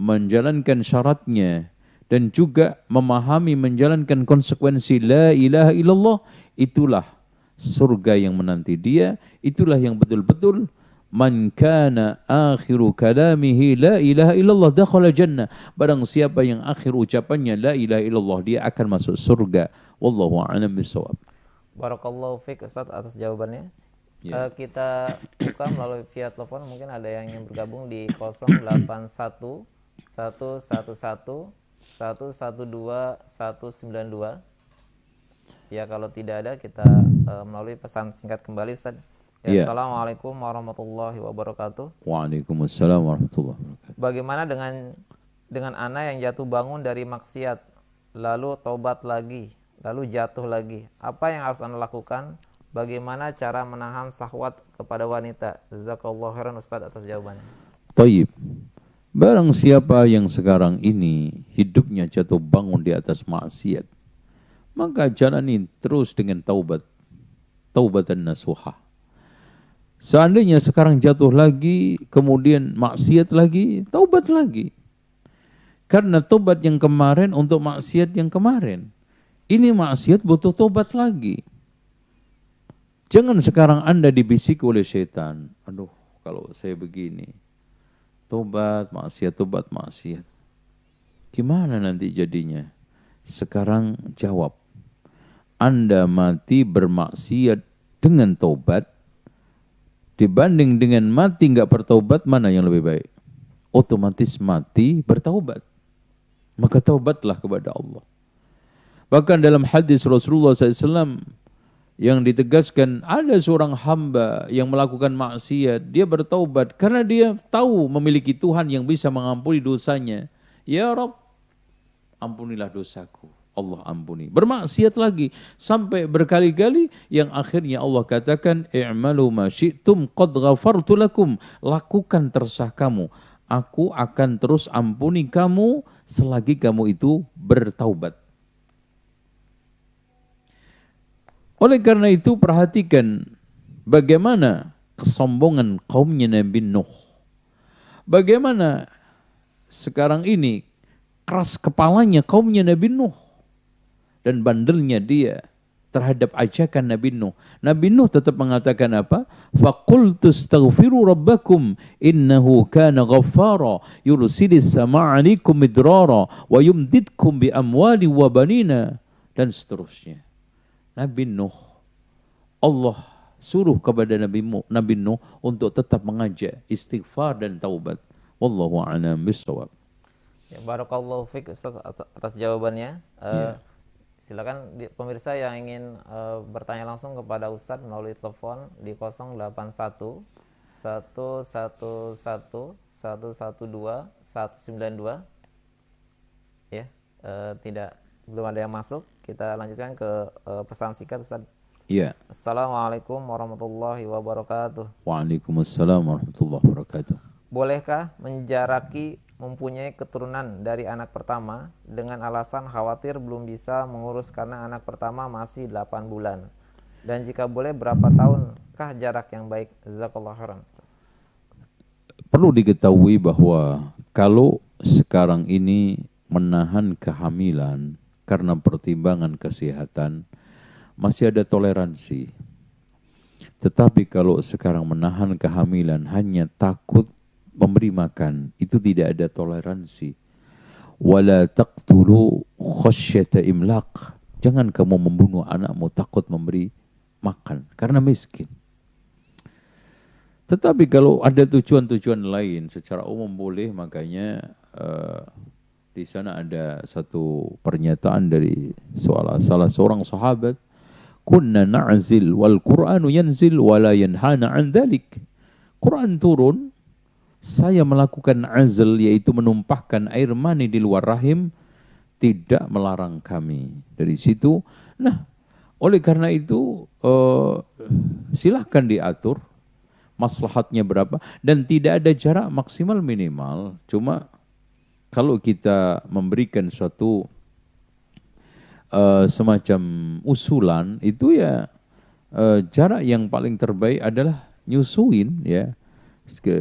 menjalankan syaratnya, dan juga memahami menjalankan konsekuensi la ilaha illallah, itulah surga yang menanti dia, itulah yang betul-betul man kana akhiru kalamihi la ilaha illallah dakhala jannah. Barang siapa yang akhir ucapannya la ilaha illallah, dia akan masuk surga. Wallahu a'lam bishawab. Barakallahu fiik Ustaz atas jawabannya. Ya. Kita buka melalui via telepon, mungkin ada yang ingin bergabung di 081 111 112 192. Ya, kalau tidak ada kita melalui pesan singkat kembali Ustaz. Ya. Assalamualaikum warahmatullahi wabarakatuh. Waalaikumsalam warahmatullahi wabarakatuh. Bagaimana dengan anak yang jatuh bangun dari maksiat, lalu taubat lagi, lalu jatuh lagi? Apa yang harus Anda lakukan? Bagaimana cara menahan syahwat kepada wanita? Jazakallahu khairan Ustaz atas jawabannya. Taib. Barang siapa yang sekarang ini hidupnya jatuh bangun di atas maksiat, maka jalani terus dengan taubat. Taubatan nasuha. Seandainya sekarang jatuh lagi, kemudian maksiat lagi, taubat lagi. Karena taubat yang kemarin untuk maksiat yang kemarin. Ini maksiat butuh taubat lagi. Jangan sekarang Anda dibisik oleh setan. Aduh, kalau saya begini, taubat, maksiat. Gimana nanti jadinya? Sekarang jawab. Anda mati bermaksiat dengan taubat, dibanding dengan mati nggak bertaubat, mana yang lebih baik? Otomatis mati bertaubat. Maka taubatlah kepada Allah. Bahkan dalam hadis Rasulullah SAW yang ditegaskan, ada seorang hamba yang melakukan maksiat, dia bertaubat karena dia tahu memiliki Tuhan yang bisa mengampuni dosanya. Ya Rabb, ampunilah dosaku. Allah ampuni. Bermaksiat lagi sampai berkali-kali yang akhirnya Allah katakan, i'malu ma syi'tum qad ghafartu lakum. Lakukan terserah kamu. Aku akan terus ampuni kamu selagi kamu itu bertaubat. Oleh karena itu perhatikan bagaimana kesombongan kaumnya Nabi Nuh. Bagaimana sekarang ini keras kepalanya kaumnya Nabi Nuh. Dan bandelnya dia terhadap ajakan Nabi Nuh. Nabi Nuh tetap mengatakan apa? Faqultu astaghfiru rabbakum innahu kana ghaffara yursilis sama'a 'alaikum midrara wa yumdidkum bi amwali wa banina, dan seterusnya. Nabi Nuh, Allah suruh kepada Nabi Nuh untuk tetap mengajak istighfar dan taubat. Wallahu a'lam bishawab. Ya, barakallahu fiik Ustaz atas jawabannya. Silakan pemirsa yang ingin bertanya langsung kepada Ustaz melalui telepon di 081 111 112 192. Ya, belum ada yang masuk. Kita lanjutkan ke pesan singkat Ustaz. Iya. Assalamualaikum warahmatullahi wabarakatuh. Waalaikumsalam warahmatullahi wabarakatuh. Bolehkah menjaraki mempunyai keturunan dari anak pertama dengan alasan khawatir belum bisa mengurus karena anak pertama masih 8 bulan? Dan jika boleh, berapa tahunkah jarak yang baik? Jazakallahu khairan. Perlu diketahui bahwa kalau sekarang ini menahan kehamilan karena pertimbangan kesehatan, masih ada toleransi. Tetapi kalau sekarang menahan kehamilan hanya takut memberi makan, itu tidak ada toleransi. Wala taqtulu khasyata imlaq. Jangan kamu membunuh anakmu takut memberi makan karena miskin. Tetapi kalau ada tujuan-tujuan lain secara umum boleh. Makanya di sana ada satu pernyataan dari salah seorang sahabat, kunna na'zil wal Qur'anu yanzil wala yanhana an dzalik. Quran turun, saya melakukan azl, yaitu menumpahkan air mani di luar rahim, tidak melarang kami. Dari situ, nah, oleh karena itu silahkan diatur maslahatnya berapa, dan tidak ada jarak maksimal minimal. Cuma kalau kita memberikan suatu semacam usulan, itu ya jarak yang paling terbaik adalah nyusuin ya.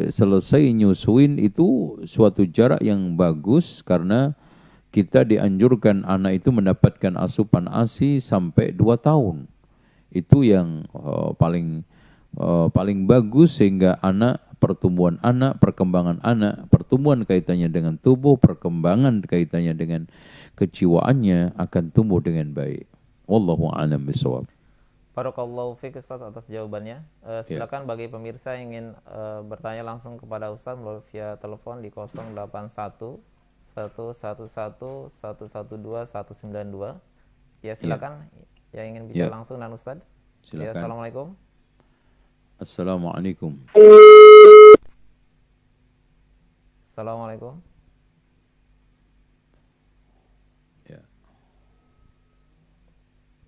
Selesai nyusuin itu suatu jarak yang bagus, karena kita dianjurkan anak itu mendapatkan asupan ASI sampai 2 tahun. Itu yang paling bagus, sehingga pertumbuhan anak, perkembangan anak, pertumbuhan kaitannya dengan tubuh, perkembangan kaitannya dengan kejiwaannya akan tumbuh dengan baik. Wallahu a'lam bishawab. Barakallahu fiik Ustaz atas jawabannya. Silakan bagi pemirsa yang ingin bertanya langsung kepada Ustaz melalui via telepon di 081 111 112 192. Ya, silakan yang ingin bicara langsung dengan Ustaz. Silakan. Ya, assalamualaikum. Assalamualaikum. Assalamualaikum.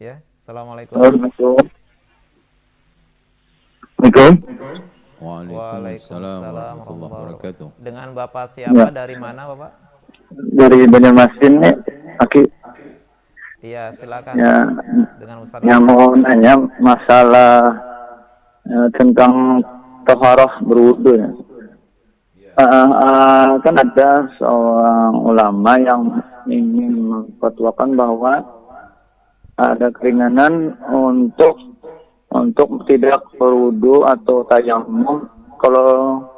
Ya, assalamualaikum. Waalaikumsalam warahmatullahi wabarakatuh. Dengan Bapak siapa? Dari mana Bapak? Dari Banjarmasin nih, Aki. Iya, silakan. Ya, dengan Ustaz. yang mau nanya masalah tentang taharah berwudu ya. Kan ada seorang ulama yang ingin memfatwakan bahwa ada keringanan untuk tidak berwudu atau tayamum kalau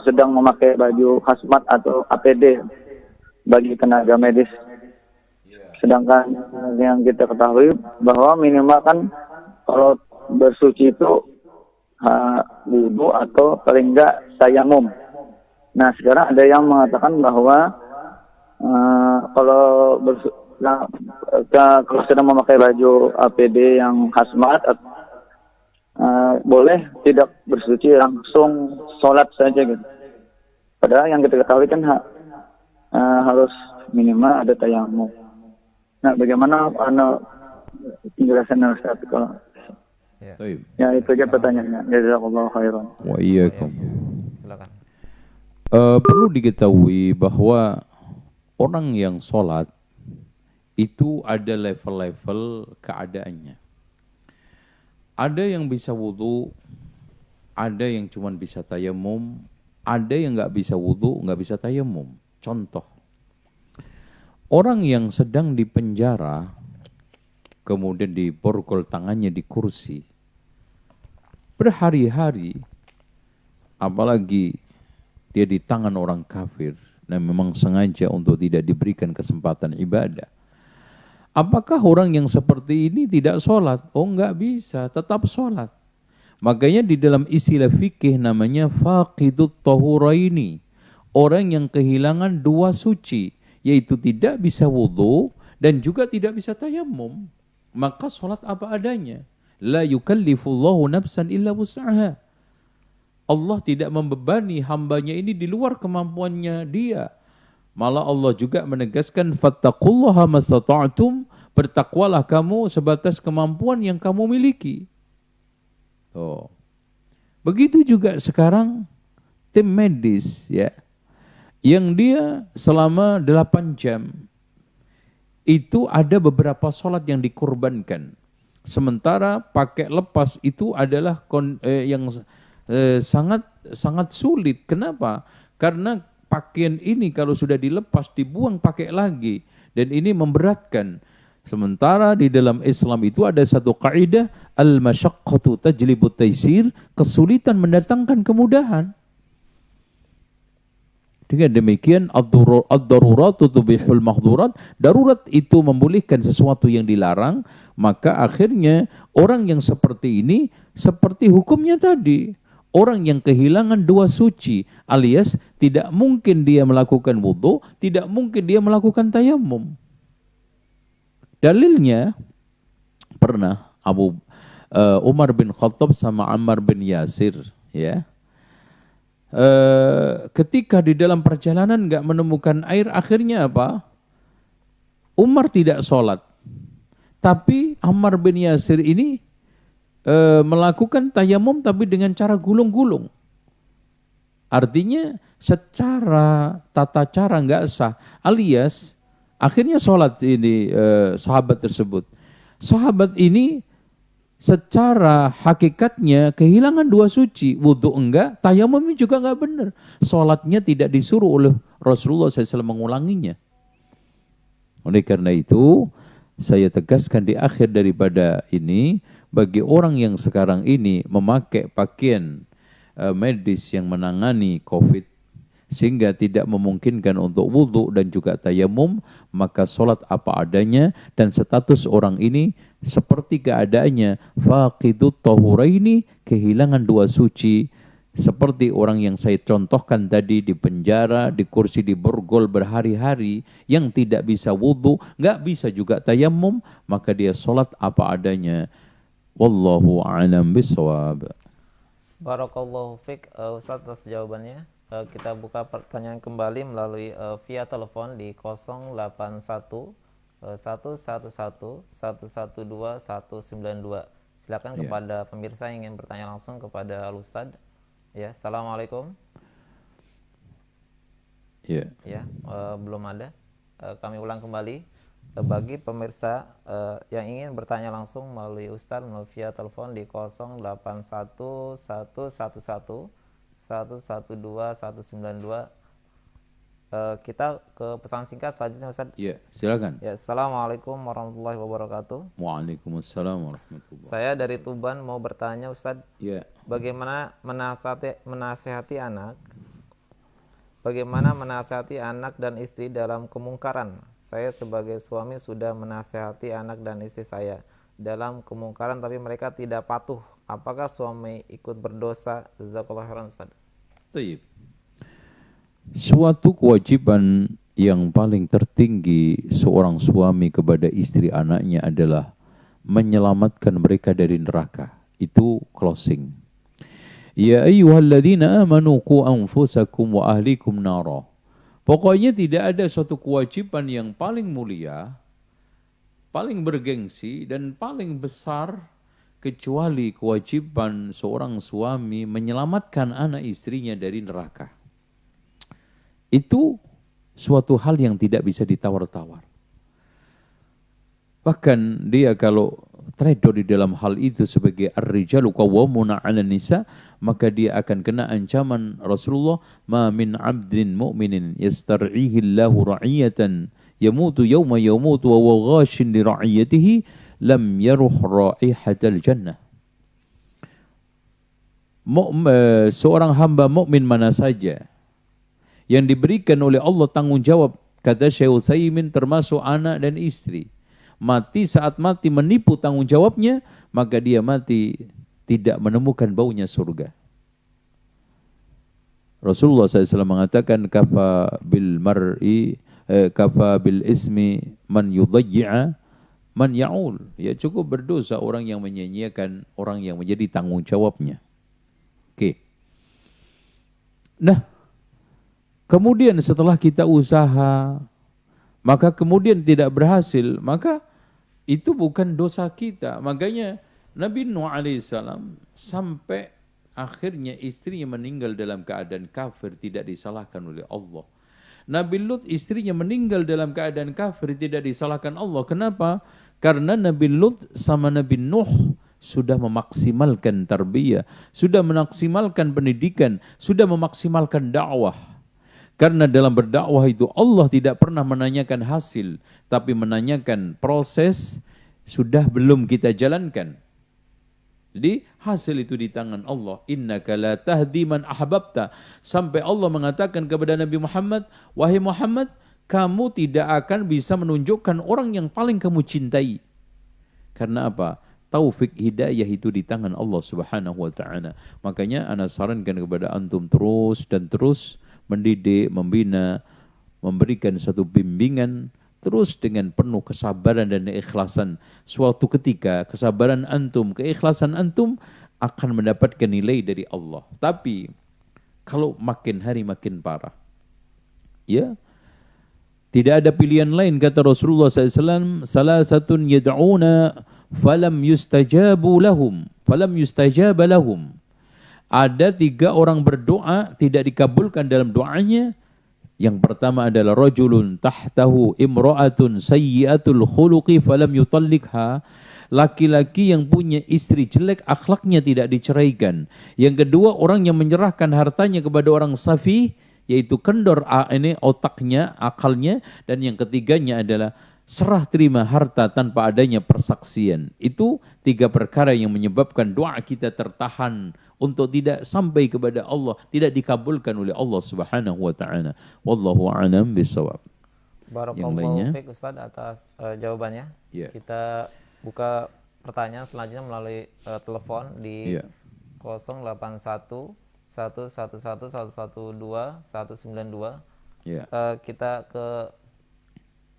sedang memakai baju hazmat atau APD bagi tenaga medis. Sedangkan yang kita ketahui bahwa minimal kan kalau bersuci itu wudu atau paling enggak tayamum. Nah, sekarang ada yang mengatakan bahwa kalau Nah, kalau sedang memakai baju APD yang hazmat, boleh tidak bersuci langsung sholat saja gitu. Padahal yang kita ketahui kan harus minimal ada tayamum. Nah, bagaimana penjelasannya Ustaz? Kalau ya itu aja pertanyaannya. Jazakallahu khairan. Wa iyyakum. Silakan. Perlu diketahui bahwa orang yang sholat itu ada level-level keadaannya. Ada yang bisa wudhu, ada yang cuma bisa tayamum, ada yang nggak bisa wudhu, nggak bisa tayamum. Contoh, orang yang sedang di penjara, kemudian diborgol tangannya di kursi, berhari-hari, apalagi dia di tangan orang kafir, dan memang sengaja untuk tidak diberikan kesempatan ibadah. Apakah orang yang seperti ini tidak sholat? Oh, enggak bisa, tetap sholat. Makanya di dalam istilah fikih namanya faqidut tahuraini. Orang yang kehilangan dua suci, yaitu tidak bisa wudhu dan juga tidak bisa tayamum. Maka sholat apa adanya. La yukallifullahu nafsan illa wus'aha. Allah tidak membebani hambanya ini di luar kemampuannya dia. Malah Allah juga menegaskan fattaqullaha mastata'tum, bertakwalah kamu sebatas kemampuan yang kamu miliki. Oh. Begitu juga sekarang tim medis ya, yang dia selama 8 jam itu ada beberapa sholat yang dikorbankan. Sementara pakai lepas itu adalah yang sangat sulit. Kenapa? Karena pakaian ini kalau sudah dilepas dibuang pakai lagi, dan ini memberatkan. Sementara di dalam Islam itu ada satu kaidah, al-masyaqqatu tajlibut taisir, kesulitan mendatangkan kemudahan. Dengan demikian ad-daruratu tubihul mahdurat, darurat itu membolehkan sesuatu yang dilarang, maka akhirnya orang yang seperti ini seperti hukumnya tadi. Orang yang kehilangan dua suci, alias tidak mungkin dia melakukan wudhu, tidak mungkin dia melakukan tayamum. Dalilnya, pernah Umar bin Khattab sama Ammar bin Yasir, ya, ketika di dalam perjalanan nggak menemukan air, akhirnya apa? Umar tidak sholat, tapi Ammar bin Yasir ini melakukan tayamum tapi dengan cara gulung-gulung. Artinya secara tata cara nggak sah, alias akhirnya sholat ini sahabat tersebut. Sahabat ini secara hakikatnya kehilangan dua suci, wudhu enggak, tayamum juga enggak benar. Sholatnya tidak disuruh oleh Rasulullah SAW mengulanginya. Oleh karena itu, saya tegaskan di akhir daripada ini, bagi orang yang sekarang ini memakai pakaian medis yang menangani COVID, sehingga tidak memungkinkan untuk wudhu dan juga tayamum, maka sholat apa adanya, dan status orang ini seperti keadaannya faqidut tahuraini, kehilangan dua suci, seperti orang yang saya contohkan tadi di penjara, di kursi di borgol berhari-hari, yang tidak bisa wudhu, nggak bisa juga tayamum, maka dia sholat apa adanya. Wallahu a'lam bishawab. Barakallahu fiik Ustaz atas jawabannya. Kita buka pertanyaan kembali melalui via telepon di 081 111 112 192. Silakan kepada pemirsa yang ingin bertanya langsung kepada Al-Ustaz. Ya, assalamualaikum. Ya, belum ada. Kami ulang kembali. Bagi pemirsa yang ingin bertanya langsung melalui Ustaz via telepon di 081 111 112 192. Kita ke pesan singkat selanjutnya Ustaz. Ya, silakan. Ya, assalamualaikum warahmatullahi wabarakatuh. Waalaikumsalam warahmatullahi. Saya dari Tuban mau bertanya Ustaz. Ya. Bagaimana menasihati anak? Bagaimana menasihati anak dan istri dalam kemungkaran? Saya sebagai suami sudah menasihati anak dan istri saya dalam kemungkaran, tapi mereka tidak patuh. Apakah suami ikut berdosa? Jazakallahu khairan Ustaz. Baik. Suatu kewajiban yang paling tertinggi seorang suami kepada istri anaknya adalah menyelamatkan mereka dari neraka. Itu closing. Ya ayyuhalladzina amanu qu anfusakum wa ahlikum nara. Pokoknya tidak ada suatu kewajiban yang paling mulia, paling bergengsi dan paling besar kecuali kewajiban seorang suami menyelamatkan anak istrinya dari neraka. Itu suatu hal yang tidak bisa ditawar-tawar. Bahkan dia kalau trader di dalam hal itu sebagai ar-rijalu qawwamuna 'alan nisa, maka dia akan kena ancaman Rasulullah, ma min 'abdin mu'minin yastar'ihi Allahu ra'iyatan yamutu yawma yamutu wa huwa ghashin li ra'iyatihi lam yaruh ra'ihatal jannah. Seorang hamba mukmin mana saja yang diberikan oleh Allah tanggung jawab, kata Syekh Utsaimin, termasuk anak dan istri, mati saat mati menipu tanggung jawabnya, maka dia mati tidak menemukan baunya surga. Rasulullah SAW mengatakan, kafa bil ismi man yudayyi'a man ya'ul. Ya, cukup berdosa orang yang menyanyiakan orang yang menjadi tanggung jawabnya. Oke. Nah, kemudian setelah kita usaha, maka kemudian tidak berhasil, maka itu bukan dosa kita. Makanya Nabi Nuh alaihissalam sampai akhirnya istrinya meninggal dalam keadaan kafir tidak disalahkan oleh Allah. Nabi Lut istrinya meninggal dalam keadaan kafir tidak disalahkan Allah. Kenapa? Karena Nabi Lut sama Nabi Nuh sudah memaksimalkan tarbiyah, sudah memaksimalkan pendidikan, sudah memaksimalkan dakwah. Karena dalam berdakwah itu Allah tidak pernah menanyakan hasil, tapi menanyakan proses sudah belum kita jalankan. Jadi hasil itu di tangan Allah. Innaka la tahdi man ahbabta. Sampai Allah mengatakan kepada Nabi Muhammad, wahai Muhammad, kamu tidak akan bisa menunjukkan orang yang paling kamu cintai. Karena apa? Taufik hidayah itu di tangan Allah Subhanahu wa taala. Makanya ana sarankan kepada antum terus dan terus mendidik, membina, memberikan satu bimbingan terus dengan penuh kesabaran dan keikhlasan. Suatu ketika kesabaran antum, keikhlasan antum akan mendapatkan nilai dari Allah. Tapi kalau makin hari makin parah, ya tidak ada pilihan lain, kata Rasulullah SAW, salasatun yad'una falam yustajabu lahum, falam yustajaba lahum. Ada 3 orang berdoa tidak dikabulkan dalam doanya. Yang pertama adalah rajulun tahtahu imra'atun sayyi'atul khuluqi falam yutallikha. Laki-laki yang punya istri jelek, akhlaknya tidak diceraikan. Yang kedua, orang yang menyerahkan hartanya kepada orang safi, yaitu kendor ini otaknya, akalnya. Dan yang ketiganya adalah serah terima harta tanpa adanya persaksian. Itu 3 perkara yang menyebabkan doa kita tertahan untuk tidak sampai kepada Allah, tidak dikabulkan oleh Allah Subhanahu wa taala. Wallahu a'lam bishawab. Barakallahu fiik Ustaz atas jawabannya. Yeah. Kita buka pertanyaan selanjutnya melalui telepon di 081 111 112 192. Yeah. Kita ke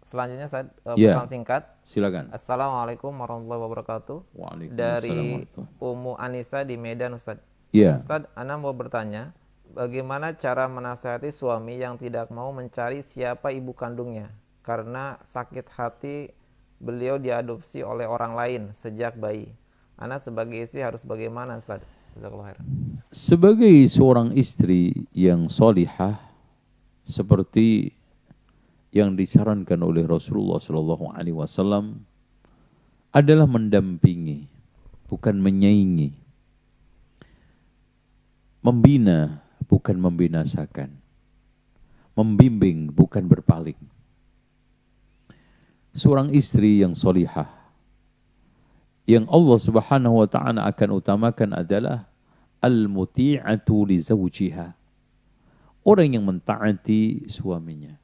selanjutnya saya pesan singkat. Silakan. Assalamualaikum warahmatullahi wabarakatuh. Waalaikumsalam. Dari Ummu Anissa di Medan, Ustaz. Yeah. Ustaz, ana mau bertanya, bagaimana cara menasihati suami yang tidak mau mencari siapa ibu kandungnya karena sakit hati beliau diadopsi oleh orang lain sejak bayi. Ana sebagai istri harus bagaimana, Ustaz? Jazakallahu khairan. Sebagai seorang istri yang solihah seperti yang disarankan oleh Rasulullah SAW adalah mendampingi, bukan menyaingi. Membina, bukan membinasakan. Membimbing, bukan berpaling. Seorang istri yang solihah, yang Allah Subhanahu wa ta'ala akan utamakan adalah al-muti'atu li zawjiha. Orang yang mentaati suaminya.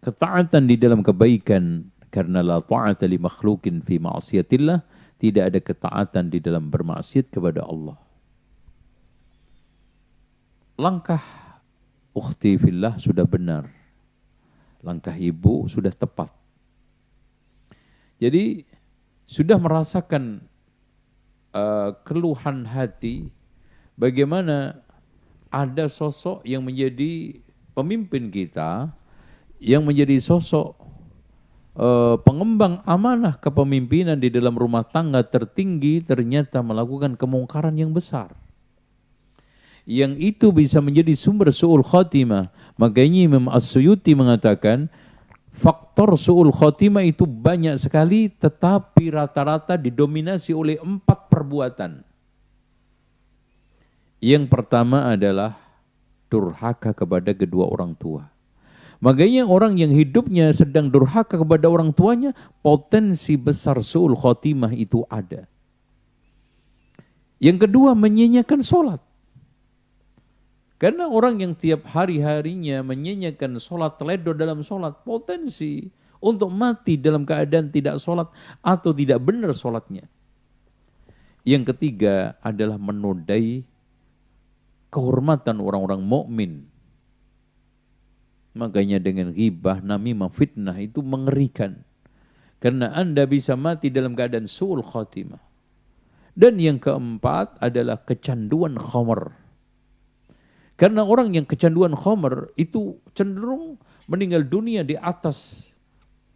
Ketaatan di dalam kebaikan, karena la ta'ata li makhlukin fi ma'asiyatillah, tidak ada ketaatan di dalam bermaksiat kepada Allah. Langkah ukhti fillah sudah benar. Langkah ibu sudah tepat. Jadi sudah merasakan keluhan hati bagaimana ada sosok yang menjadi pemimpin kita, yang menjadi sosok pengembang amanah kepemimpinan di dalam rumah tangga tertinggi, ternyata melakukan kemungkaran yang besar. Yang itu bisa menjadi sumber su'ul khotimah. Makanya Imam As-Suyuti mengatakan, faktor su'ul khotimah itu banyak sekali, tetapi rata-rata didominasi oleh 4 perbuatan. Yang pertama adalah durhaka kepada kedua orang tua. Makanya orang yang hidupnya sedang durhaka kepada orang tuanya, potensi besar su'ul khotimah itu ada. Yang kedua, menyanyiakan sholat. Karena orang yang tiap hari-harinya menyanyiakan sholat, teledor dalam sholat, potensi untuk mati dalam keadaan tidak sholat atau tidak benar sholatnya. Yang ketiga adalah menodai kehormatan orang-orang mukmin. Makanya dengan ghibah, namimah, fitnah itu mengerikan. Karena Anda bisa mati dalam keadaan su'ul khatimah. Dan yang keempat adalah kecanduan khamr. Karena orang yang kecanduan khamr itu cenderung meninggal dunia di atas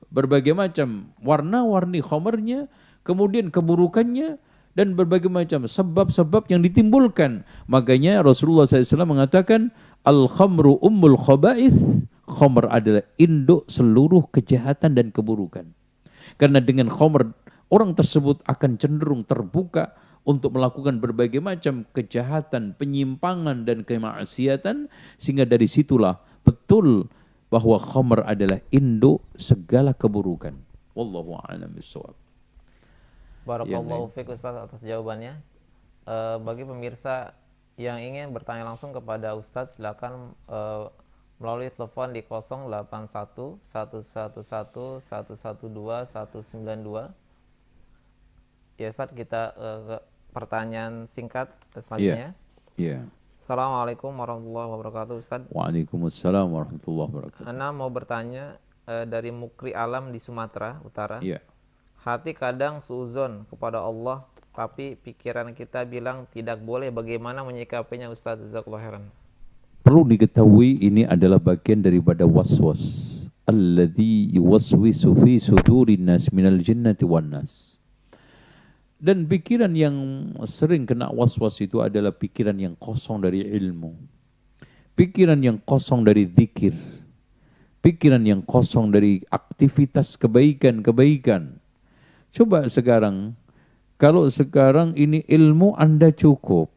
berbagai macam warna-warni khamrnya, kemudian keburukannya, dan berbagai macam sebab-sebab yang ditimbulkan. Makanya Rasulullah SAW mengatakan, al-khamru ummul khaba'is, khamr adalah induk seluruh kejahatan dan keburukan. Karena dengan khamr, orang tersebut akan cenderung terbuka untuk melakukan berbagai macam kejahatan, penyimpangan, dan kemaksiatan, sehingga dari situlah betul bahwa khamr adalah induk segala keburukan. Wallahu a'lam bishawab. Barakallahu fiik Ustaz atas jawabannya. Bagi pemirsa yang ingin bertanya langsung kepada Ustaz, silakan melalui telepon di 081 111 112 192. Ya Ustaz, kita pertanyaan singkat selanjutnya. Iya. Assalamualaikum warahmatullahi wabarakatuh Ustaz. Waalaikumsalam warahmatullahi wabarakatuh. Ana mau bertanya dari Mukri Alam di Sumatera Utara. Iya. Hati kadang suuzon kepada Allah, tapi pikiran kita bilang tidak boleh. Bagaimana menyikapinya Ustaz? Jazakallahu khairan. Perlu diketahui ini adalah bagian daripada waswas. Alladzi yuwaswisu fi sudurin nas minal jinnati wan nas. Dan pikiran yang sering kena waswas itu adalah pikiran yang kosong dari ilmu. Pikiran yang kosong dari zikir. Pikiran yang kosong dari aktivitas kebaikan-kebaikan. Coba sekarang, kalau sekarang ini ilmu Anda cukup,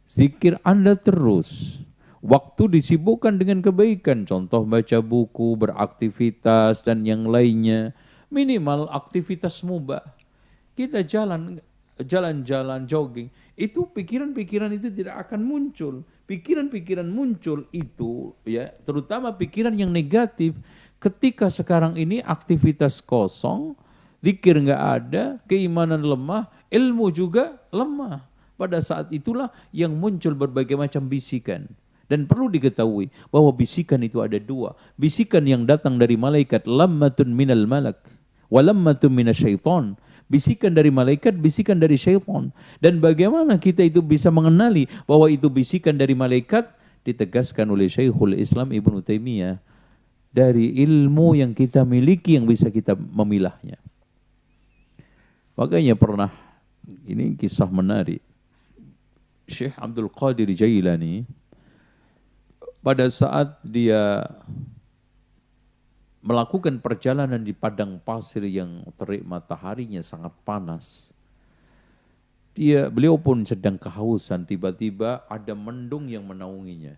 zikir Anda terus, waktu disibukkan dengan kebaikan, contoh baca buku, beraktivitas, dan yang lainnya, minimal aktivitas mubah. Kita jalan-jalan, jogging, itu pikiran-pikiran itu tidak akan muncul. Pikiran-pikiran muncul itu, ya, terutama pikiran yang negatif, ketika sekarang ini aktivitas kosong, zikir nggak ada, keimanan lemah, ilmu juga lemah. Pada saat itulah yang muncul berbagai macam bisikan. Dan perlu diketahui bahwa bisikan itu ada dua. Bisikan yang datang dari malaikat, lammatun minal malak, walammatun minasyaiton. Bisikan dari malaikat, bisikan dari syaitan. Dan bagaimana kita itu bisa mengenali bahwa itu bisikan dari malaikat? Ditegaskan oleh Syekhul Islam Ibnu Taimiyah. Dari ilmu yang kita miliki yang bisa kita memilahnya. Makanya pernah, ini kisah menarik, Syekh Abdul Qadir Jailani, pada saat dia melakukan perjalanan di padang pasir yang terik mataharinya sangat panas, beliau pun sedang kehausan, tiba-tiba ada mendung yang menaunginya.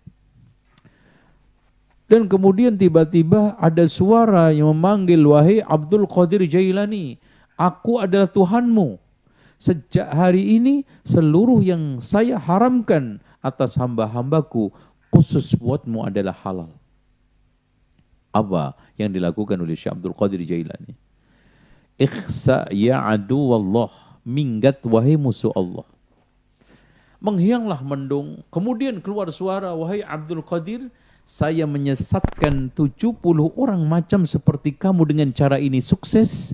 Dan kemudian tiba-tiba ada suara yang memanggil, wahai Abdul Qadir Jailani, aku adalah Tuhanmu. Sejak hari ini seluruh yang saya haramkan atas hamba-hambaku khusus buatmu adalah halal. Apa yang dilakukan oleh Syekh Abdul Qadir Jailani? Ikhsa ya adu wallah, minggat wahai musuh Allah. Menghianglah mendung, kemudian keluar suara, wahai Abdul Qadir, saya menyesatkan 70 orang macam seperti kamu dengan cara ini sukses,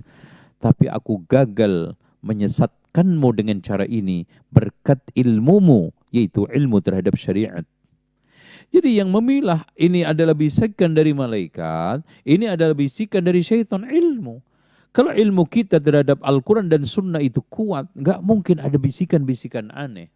tapi aku gagal menyesatkanmu dengan cara ini berkat ilmumu, yaitu ilmu terhadap syariat. Jadi yang memilah ini adalah bisikan dari malaikat, ini adalah bisikan dari syaitan ilmu. Kalau ilmu kita terhadap Al-Quran dan Sunnah itu kuat, nggak mungkin ada bisikan-bisikan aneh.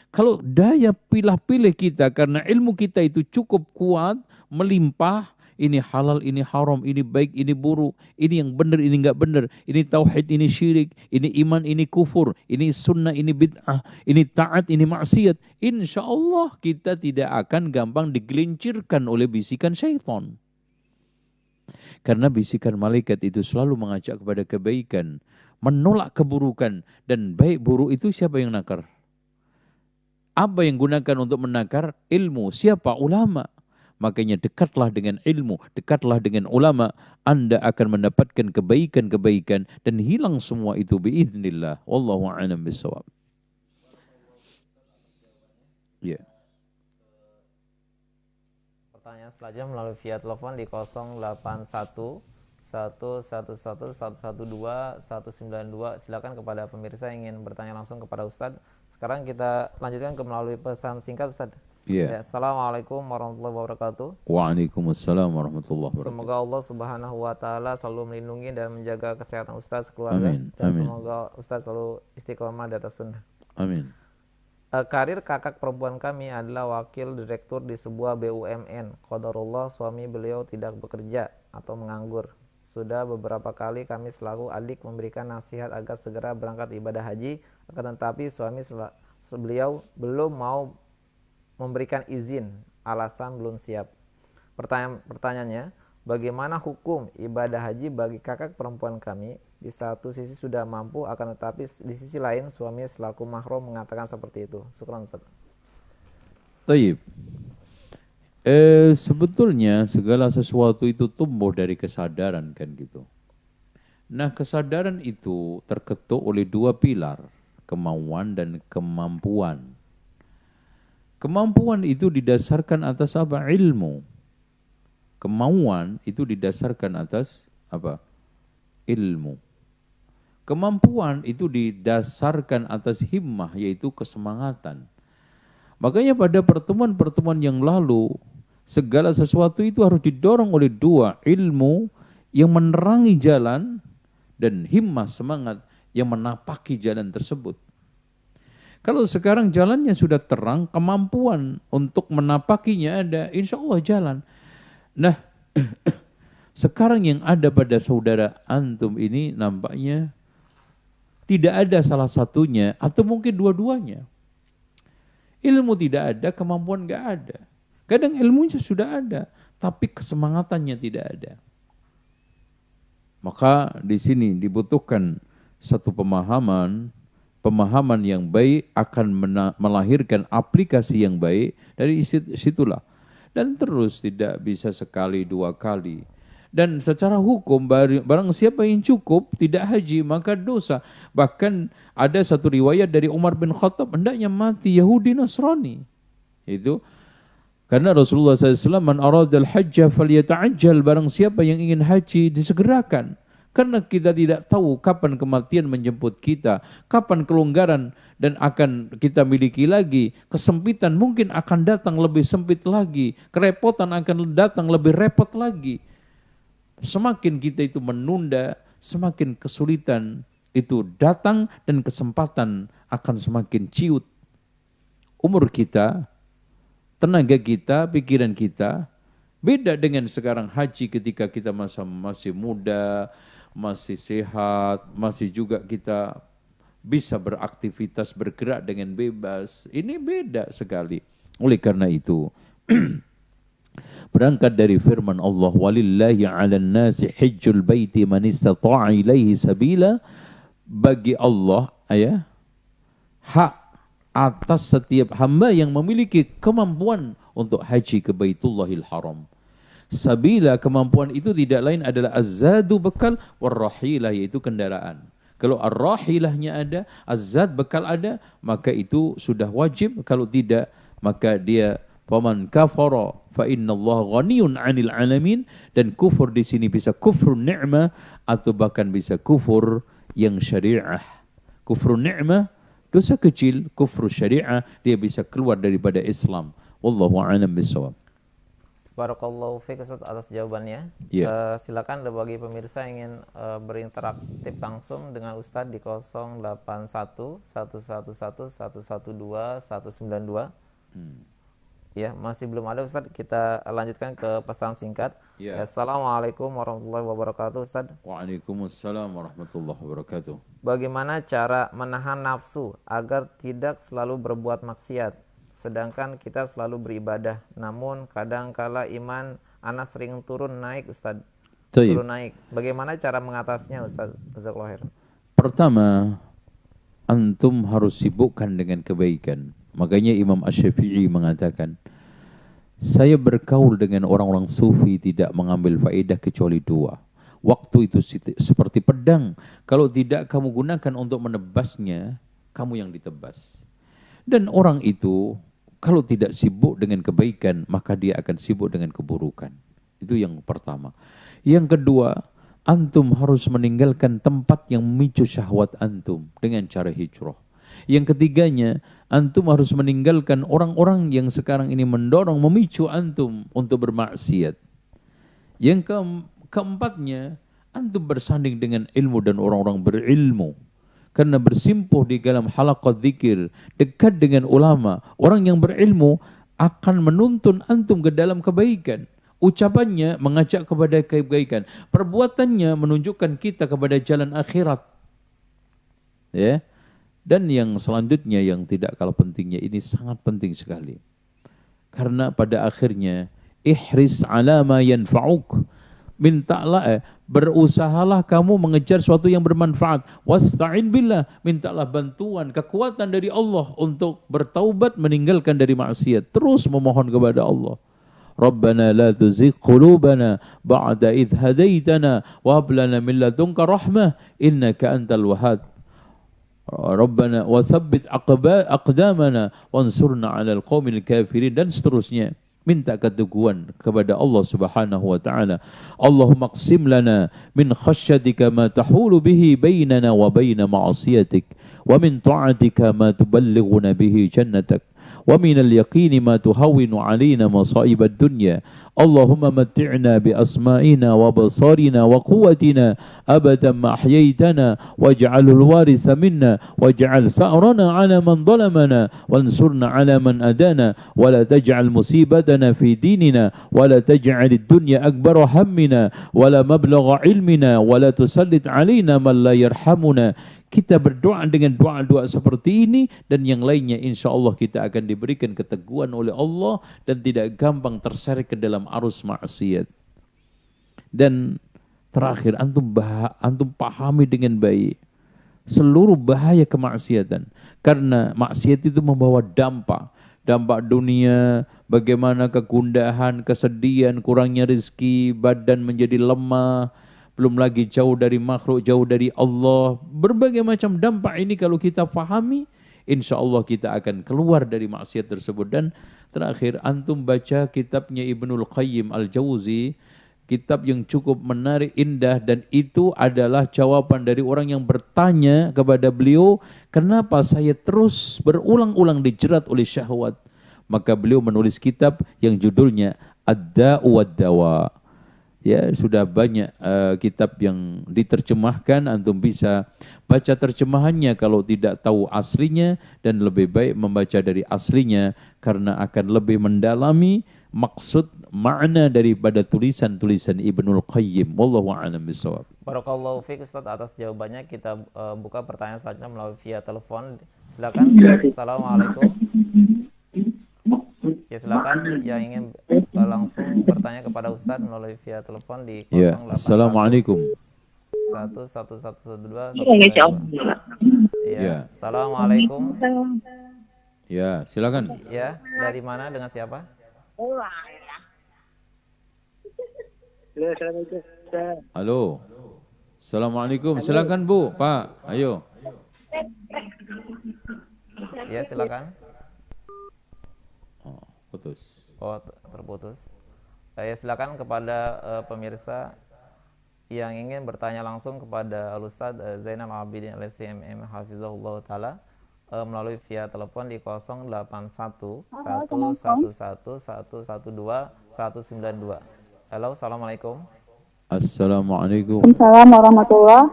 Kalau daya pilih-pilih kita karena ilmu kita itu cukup kuat, melimpah, ini halal, ini haram, ini baik, ini buruk, ini yang benar, ini enggak benar, ini tauhid, ini syirik, ini iman, ini kufur, ini sunnah, ini bid'ah, ini taat, ini maksiat. Insya Allah kita tidak akan gampang digelincirkan oleh bisikan syaitan. Karena bisikan malaikat itu selalu mengajak kepada kebaikan, menolak keburukan, dan baik buruk itu siapa yang nakar? Apa yang gunakan untuk menakar? Ilmu. Siapa? Ulama. Makanya dekatlah dengan ilmu, dekatlah dengan ulama, Anda akan mendapatkan kebaikan-kebaikan dan hilang semua itu biiznillah. Wallahu a'lam bishawab. Ya. Pertanyaan selanjutnya melalui via telepon di 081 111 112 192. Silakan kepada pemirsa yang ingin bertanya langsung kepada Ustadz. Sekarang kita lanjutkan ke melalui pesan singkat Ustadz. Yeah. Ya, Assalamualaikum warahmatullahi wabarakatuh. Waalaikumsalam warahmatullahi wabarakatuh. Semoga Allah Subhanahu wa taala selalu melindungi dan menjaga kesehatan Ustadz, keluarga. Amin. Dan Amin. semoga Ustadz selalu istiqomah di atas sunnah. Amin. Karir kakak perempuan kami adalah wakil direktur di sebuah BUMN. Qadarullah suami beliau tidak bekerja atau menganggur. Sudah beberapa kali kami selaku adik memberikan nasihat agar segera berangkat ibadah haji, akan tetapi suami beliau belum mau memberikan izin, alasan belum siap. Pertanyaannya, bagaimana hukum ibadah haji bagi kakak perempuan kami? Di satu sisi sudah mampu, akan tetapi di sisi lain suami selaku mahram mengatakan seperti itu. Syukran Ustaz. Taib. Sebetulnya segala sesuatu itu tumbuh dari kesadaran kan gitu. Nah, kesadaran itu terketuk oleh dua pilar, kemauan dan kemampuan. Kemampuan itu didasarkan atas apa? Ilmu. Kemauan itu didasarkan atas apa? Ilmu. Kemampuan itu didasarkan atas himmah, yaitu kesemangatan. Makanya pada pertemuan-pertemuan yang lalu, segala sesuatu itu harus didorong oleh dua, ilmu yang menerangi jalan dan himmah, semangat yang menapaki jalan tersebut. Kalau sekarang jalannya sudah terang, kemampuan untuk menapakinya ada, insya Allah jalan. Nah, sekarang yang ada pada saudara antum ini nampaknya tidak ada salah satunya atau mungkin dua-duanya. Ilmu tidak ada, kemampuan nggak ada. Kadang ilmunya sudah ada, tapi kesemangatannya tidak ada. Maka di sini dibutuhkan satu pemahaman yang baik akan melahirkan aplikasi yang baik dari situlah. Dan terus tidak bisa sekali dua kali. Dan secara hukum barang siapa yang cukup tidak haji maka dosa. Bahkan ada satu riwayat dari Umar bin Khattab hendaknya mati Yahudi Nasrani. Itu karena Rasulullah SAW man aradal hajja falyata'ajjal, barang siapa yang ingin haji disegerakan. Karena kita tidak tahu kapan kematian menjemput kita, kapan kelonggaran dan akan kita miliki lagi. Kesempitan mungkin akan datang lebih sempit lagi, kerepotan akan datang lebih repot lagi. Semakin kita itu menunda, semakin kesulitan itu datang dan kesempatan akan semakin ciut. Umur kita, tenaga kita, pikiran kita, beda dengan sekarang haji ketika kita masih muda, masih sehat, masih juga kita bisa beraktivitas, bergerak dengan bebas. Ini beda sekali. Oleh karena itu, berangkat dari firman Allah, walillahi 'alan nasi hajjul baiti man istata'a ilaihi sabila, bagi Allah hak atas setiap hamba yang memiliki kemampuan untuk haji ke Baitullahil Haram. Sabila, kemampuan itu tidak lain adalah az-zadu, bekal, war-rahilah, yaitu kendaraan. Kalau ar-rahilahnya ada, az-zad, bekal ada, maka itu sudah wajib. Kalau tidak, maka dia Faman kafara fa innallaha ghaniyun 'anil 'alamin, dan kufur di sini bisa kufur ni'mah atau bahkan bisa kufur yang syariah. Kufur ni'mah dosa kecil, kufur syariah dia bisa keluar daripada Islam. Wallahu a'lam bishawab. Barakallahu fiik Ustaz atas jawabannya. Ya. Silakan bagi pemirsa yang ingin berinteraktif langsung dengan Ustaz di 081 111 112 192. Ya, masih belum ada Ustaz. Kita lanjutkan ke pesan singkat. Ya. Assalamualaikum warahmatullahi wabarakatuh Ustaz. Waalaikumsalam warahmatullahi wabarakatuh. Bagaimana cara menahan nafsu agar tidak selalu berbuat maksiat? Sedangkan kita selalu beribadah, namun kadangkala iman anak sering turun naik Ustaz. Taib. Turun naik. Bagaimana cara mengatasinya Ustaz? Jazakallahu khair. Pertama, antum harus sibukkan dengan kebaikan. Makanya Imam Asy-Syafi'i mengatakan, saya bergaul dengan orang-orang sufi tidak mengambil faedah kecuali dua. Waktu itu seperti pedang. Kalau tidak kamu gunakan untuk menebasnya, kamu yang ditebas. Dan orang itu kalau tidak sibuk dengan kebaikan, maka dia akan sibuk dengan keburukan. Itu yang pertama. Yang kedua, antum harus meninggalkan tempat yang memicu syahwat antum dengan cara hijrah. Yang ketiganya, antum harus meninggalkan orang-orang yang sekarang ini mendorong, memicu antum untuk bermaksiat. Yang keempatnya, antum bersanding dengan ilmu dan orang-orang berilmu. Karena bersimpuh di dalam halaqat zikir, dekat dengan ulama, orang yang berilmu akan menuntun antum ke dalam kebaikan. Ucapannya mengajak kepada kebaikan, perbuatannya menunjukkan kita kepada jalan akhirat. Ya. Dan yang selanjutnya yang tidak kalah pentingnya, ini sangat penting sekali. Karena pada akhirnya ihris ala ma yanfa'uk. Mintalah, berusahalah kamu mengejar sesuatu yang bermanfaat. Wasta'in billah, mintalah bantuan, kekuatan dari Allah untuk bertaubat, meninggalkan dari maksiat. Terus memohon kepada Allah. Rabbana la tuzigh qulubana ba'da idh hadaitana wa hab lana min ladunka rahmah innaka antal wahhab. Rabbana wa tsabbit aqdamana wansurna 'alal qaumil kafirin, dan seterusnya. Minta keteguhan kepada Allah Subhanahu wa taala. Allahumma qsim lana min khasyatika ma tahulu bihi bainana wa baina ma'asiyatik, wa min ta'atika ma tuballighuna bihi jannatak, wa min al-yaqini ma tuhawwinu 'alaina masa'ib ad-dunya. Allahumma matti'na bi asma'ina wa basarina wa quwwatina abadan ma ahyaytana waj'alhu al-waritha minna waj'al sa'rana 'ala man zalamana wansurna 'ala man adana wa la taj'al musibatana fi dinina wa la taj'al ad-dunya akbara hammina wa la mablagha 'ilmina wa la tusallit 'alaina man la yarhamuna. Kita berdoa dengan doa-doa seperti ini dan yang lainnya, insya Allah kita akan diberikan keteguhan oleh Allah dan tidak gampang terseret ke dalam arus maksiat. Dan terakhir, antum pahami dengan baik seluruh bahaya kemaksiatan. Karena maksiat itu membawa dampak dunia, bagaimana kegundahan, kesedihan, kurangnya rezeki, badan menjadi lemah, belum lagi jauh dari makhluk, jauh dari Allah. Berbagai macam dampak ini kalau kita fahami, insya Allah kita akan keluar dari maksiat tersebut. Dan terakhir, antum baca kitabnya Ibnul Qayyim Al-Jauzi, kitab yang cukup menarik, indah, dan itu adalah jawaban dari orang yang bertanya kepada beliau, kenapa saya terus berulang-ulang dijerat oleh syahwat? Maka beliau menulis kitab yang judulnya Ad-Da'u wad-Dawa. Ya, sudah banyak kitab yang diterjemahkan, antum bisa baca terjemahannya kalau tidak tahu aslinya, dan lebih baik membaca dari aslinya karena akan lebih mendalami maksud makna daripada tulisan-tulisan Ibnul Qayyim. Wallahu a'lam bishawab. Barakallahu fiik Ustaz atas jawabannya. Kita buka pertanyaan selanjutnya melalui via telepon. Silakan. Assalamualaikum. Ya, silakan yang ingin langsung bertanya kepada Ustaz melalui via telepon di 081 ya, Assalamualaikum 1112. Ya. Assalamualaikum. Ya, silakan. Ya, dari mana, dengan siapa? Halo. Assalamualaikum. Silakan Bu, Pak. Ayo. Ya, silakan. Putus. Oh, terputus. Ya, silakan kepada pemirsa yang ingin bertanya langsung kepada Al-Ustaz Zainal Abidin LCMM Hafizahullah Ta'ala melalui via telepon di 081 111 112 192. Halo, assalamualaikum. Assalamualaikum. Assalamualaikum warahmatullahi.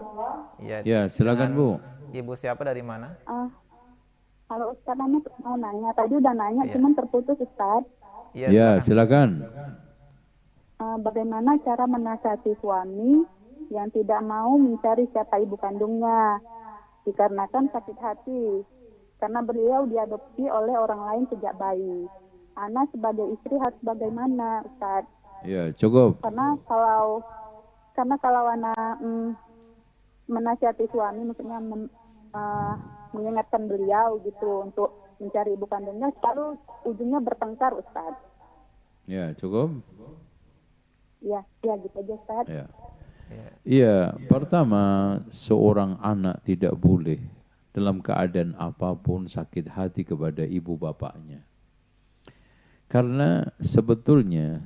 Ya, silakan Bu. Ibu siapa dari mana? Halo Ustaz, Ane mau nanya. Tadi udah nanya, Iya. cuman terputus Ustaz. Ya, silakan. Bagaimana cara menasihati suami yang tidak mau mencari siapa ibu kandungnya dikarenakan sakit hati karena beliau diadopsi oleh orang lain sejak bayi. Ana sebagai istri harus bagaimana Ustaz? Ya, cukup. Karena kalau Ana menasihati suami, maksudnya mengingatkan beliau gitu untuk mencari ibu kandungnya, selalu ujungnya bertengkar Ustaz. Ya, cukup. Ya gitu aja Ustaz. Ya. Iya, pertama seorang anak tidak boleh dalam keadaan apapun sakit hati kepada ibu bapaknya. Karena sebetulnya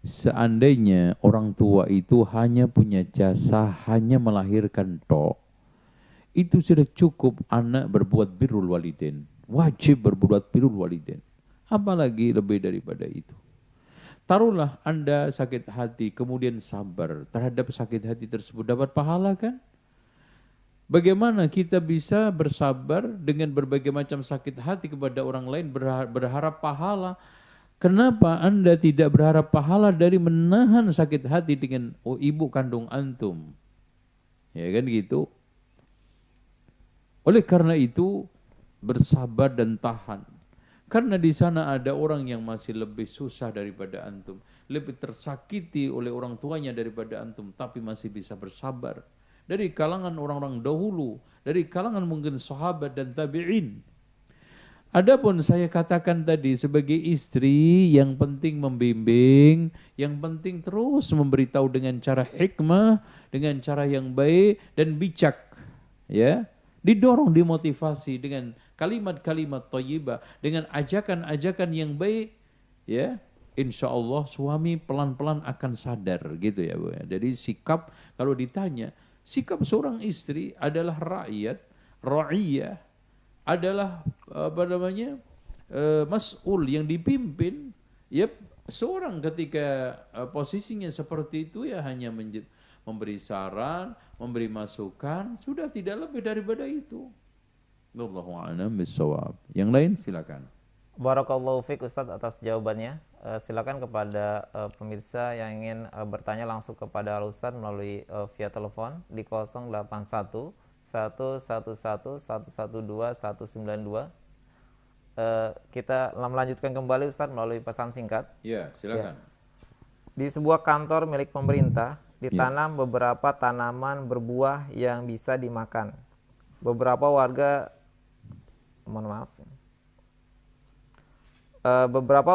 seandainya orang tua itu hanya punya jasa, hanya melahirkan tok, itu sudah cukup anak berbuat birrul walidain. Wajib berbuat birrul walidain. Apalagi lebih daripada itu. Taruhlah Anda sakit hati, kemudian sabar terhadap sakit hati tersebut, dapat pahala kan? Bagaimana kita bisa bersabar dengan berbagai macam sakit hati kepada orang lain, berharap pahala? Kenapa Anda tidak berharap pahala dari menahan sakit hati dengan ibu kandung antum? Ya kan gitu. Oleh karena itu, bersabar dan tahan. Karena di sana ada orang yang masih lebih susah daripada antum, lebih tersakiti oleh orang tuanya daripada antum, tapi masih bisa bersabar. Dari kalangan orang-orang dahulu, dari kalangan mungkin sahabat dan tabi'in. Adapun saya katakan tadi sebagai istri, yang penting membimbing, yang penting terus memberitahu dengan cara hikmah, dengan cara yang baik dan bijak, ya. Didorong, dimotivasi dengan kalimat-kalimat thayyibah, dengan ajakan-ajakan yang baik, ya. Insya Allah suami pelan-pelan akan sadar, gitu ya Bu. Jadi sikap, kalau ditanya, sikap seorang istri adalah rakyat, ra'iyah, adalah mas'ul yang dipimpin. Ya, seorang ketika posisinya seperti itu ya hanya memberi saran, memberi masukan, sudah, tidak lebih daripada itu. Wallahu a'lam bishawab. Yang lain silakan. Barakallahu fiik Ustaz atas jawabannya. Silakan kepada pemirsa yang ingin bertanya langsung kepada Al-Ustaz melalui via telepon di 081 111 112 192. Kita melanjutkan kembali Ustaz melalui pesan singkat. Ya, silakan. Di sebuah kantor milik pemerintah ditanam beberapa tanaman berbuah yang bisa dimakan. Beberapa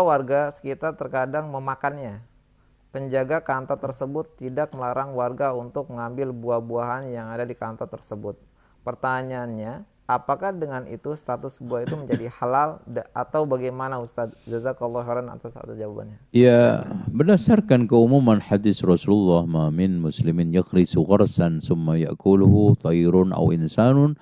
warga sekitar terkadang memakannya. Penjaga kantor tersebut tidak melarang warga untuk mengambil buah-buahan yang ada di kantor tersebut. Pertanyaannya, apakah dengan itu status buah itu menjadi halal atau bagaimana Ustaz? Jazakallahu khairan atas jawabannya. Ya, berdasarkan keumuman hadis Rasulullah, ma min muslimin yakhrisu gharsan summa ya'kuluhu tayrun aw insanun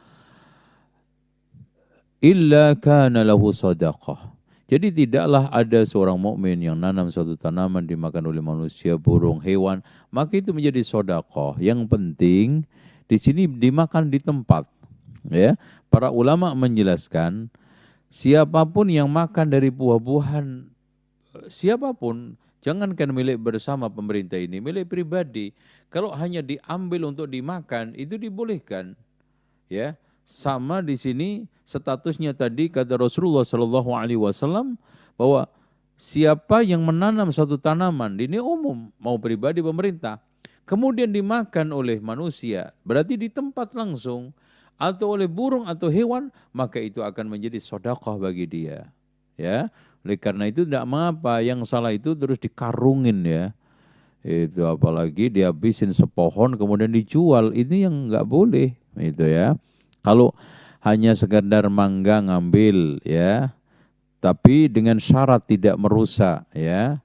illa kana lahu sadaqah. Jadi tidaklah ada seorang mukmin yang nanam suatu tanaman dimakan oleh manusia, burung, hewan, maka itu menjadi sedekah. Yang penting di sini dimakan di tempat. Ya, para ulama menjelaskan siapapun yang makan dari buah-buahan, siapapun, jangankan milik bersama pemerintah ini, milik pribadi, kalau hanya diambil untuk dimakan itu dibolehkan. Ya. Sama di sini statusnya tadi kata Rasulullah SAW bahwa siapa yang menanam satu tanaman, ini umum, mau pribadi pemerintah, kemudian dimakan oleh manusia, berarti di tempat langsung, atau oleh burung atau hewan, maka itu akan menjadi sedekah bagi dia. Ya, oleh karena itu tidak mengapa, yang salah itu terus dikarungin ya. Itu apalagi dihabisin sepohon kemudian dijual, ini yang nggak boleh, itu ya. Kalau hanya sekedar mangga ngambil ya, tapi dengan syarat tidak merusak, ya.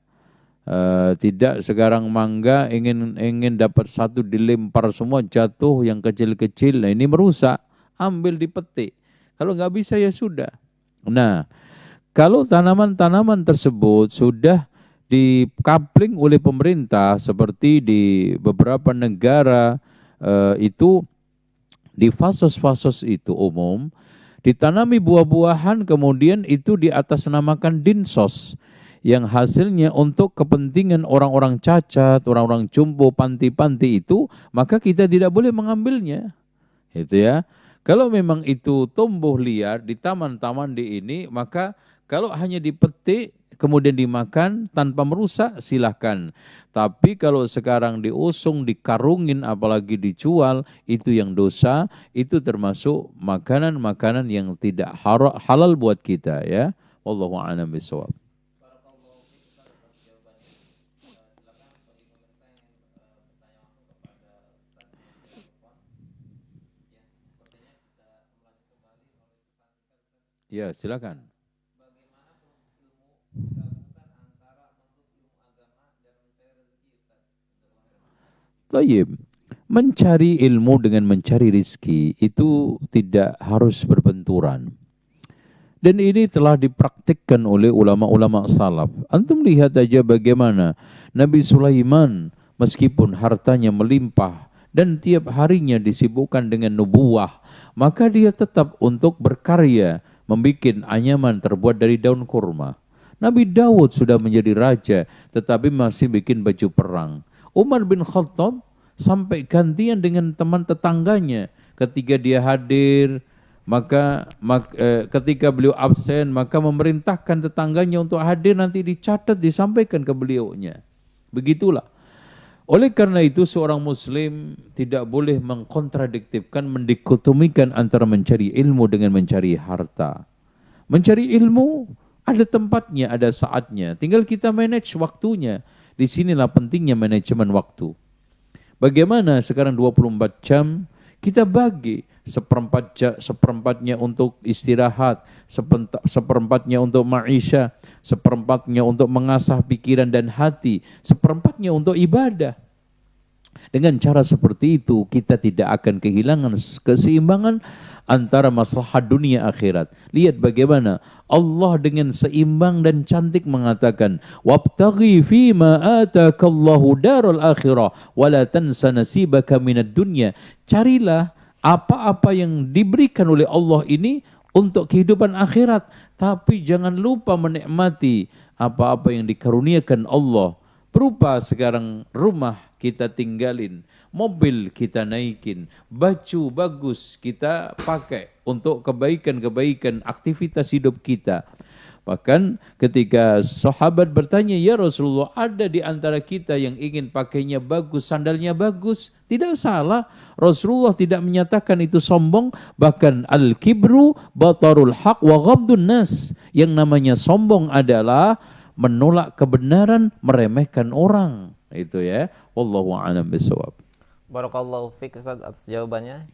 Tidak sekarang mangga ingin dapat satu dilempar semua jatuh yang kecil-kecil. Nah, ini merusak, ambil dipetik. Kalau nggak bisa ya sudah. Nah, kalau tanaman-tanaman tersebut sudah dikapling oleh pemerintah seperti di beberapa negara itu di fasos-fasos itu umum ditanami buah-buahan, kemudian itu diatasnamakan dinsos, yang hasilnya untuk kepentingan orang-orang cacat, orang-orang jumbo, panti-panti itu, maka kita tidak boleh mengambilnya. Itu ya. Kalau memang itu tumbuh liar di taman-taman di ini, maka kalau hanya dipetik kemudian dimakan tanpa merusak, silahkan. Tapi kalau sekarang diusung, dikarungin, apalagi dijual, itu yang dosa, itu termasuk makanan-makanan yang tidak halal buat kita, ya. Wallahu a'lam bishawab. Ya, silakan. Tayyib. Mencari ilmu dengan mencari rizki itu tidak harus berbenturan. Dan ini telah dipraktikkan oleh ulama-ulama salaf. Antum lihat aja bagaimana Nabi Sulaiman meskipun hartanya melimpah dan tiap harinya disibukkan dengan nubuah, maka dia tetap untuk berkarya, membuat anyaman terbuat dari daun kurma. Nabi Daud sudah menjadi raja, tetapi masih bikin baju perang. Umar bin Khattab sampai gantian dengan teman tetangganya. Ketika dia hadir, ketika beliau absen, maka memerintahkan tetangganya untuk hadir, nanti dicatat, disampaikan ke beliaunya. Begitulah. Oleh karena itu seorang muslim tidak boleh mengkontradiktifkan, mendikotomikan antara mencari ilmu dengan mencari harta. Mencari ilmu ada tempatnya, ada saatnya. Tinggal kita manage waktunya. Disinilah pentingnya manajemen waktu. Bagaimana sekarang 24 jam kita bagi seperempatnya untuk istirahat, seperempatnya untuk maisha, seperempatnya untuk mengasah pikiran dan hati, seperempatnya untuk ibadah. Dengan cara seperti itu kita tidak akan kehilangan keseimbangan antara maslahat dunia akhirat. Lihat bagaimana Allah dengan seimbang dan cantik mengatakan, "Wabtaghi fima atakallahu darul akhirah wa la tansa nasibaka minad dunya." Carilah apa-apa yang diberikan oleh Allah ini untuk kehidupan akhirat, tapi jangan lupa menikmati apa-apa yang dikaruniakan Allah. Berupa sekarang rumah kita tinggalin, mobil kita naikin, baju bagus kita pakai untuk kebaikan-kebaikan aktivitas hidup kita. Bahkan ketika sahabat bertanya, "Ya Rasulullah, ada di antara kita yang ingin pakainya bagus, sandalnya bagus?" Tidak salah. Rasulullah tidak menyatakan itu sombong. Bahkan al-kibru batarul haq wa ghamdun nas. Yang namanya sombong adalah menolak kebenaran, meremehkan orang. Itu ya. Wallahu a'lam bishawab. Barakallahu fiik Ustaz atas jawabannya.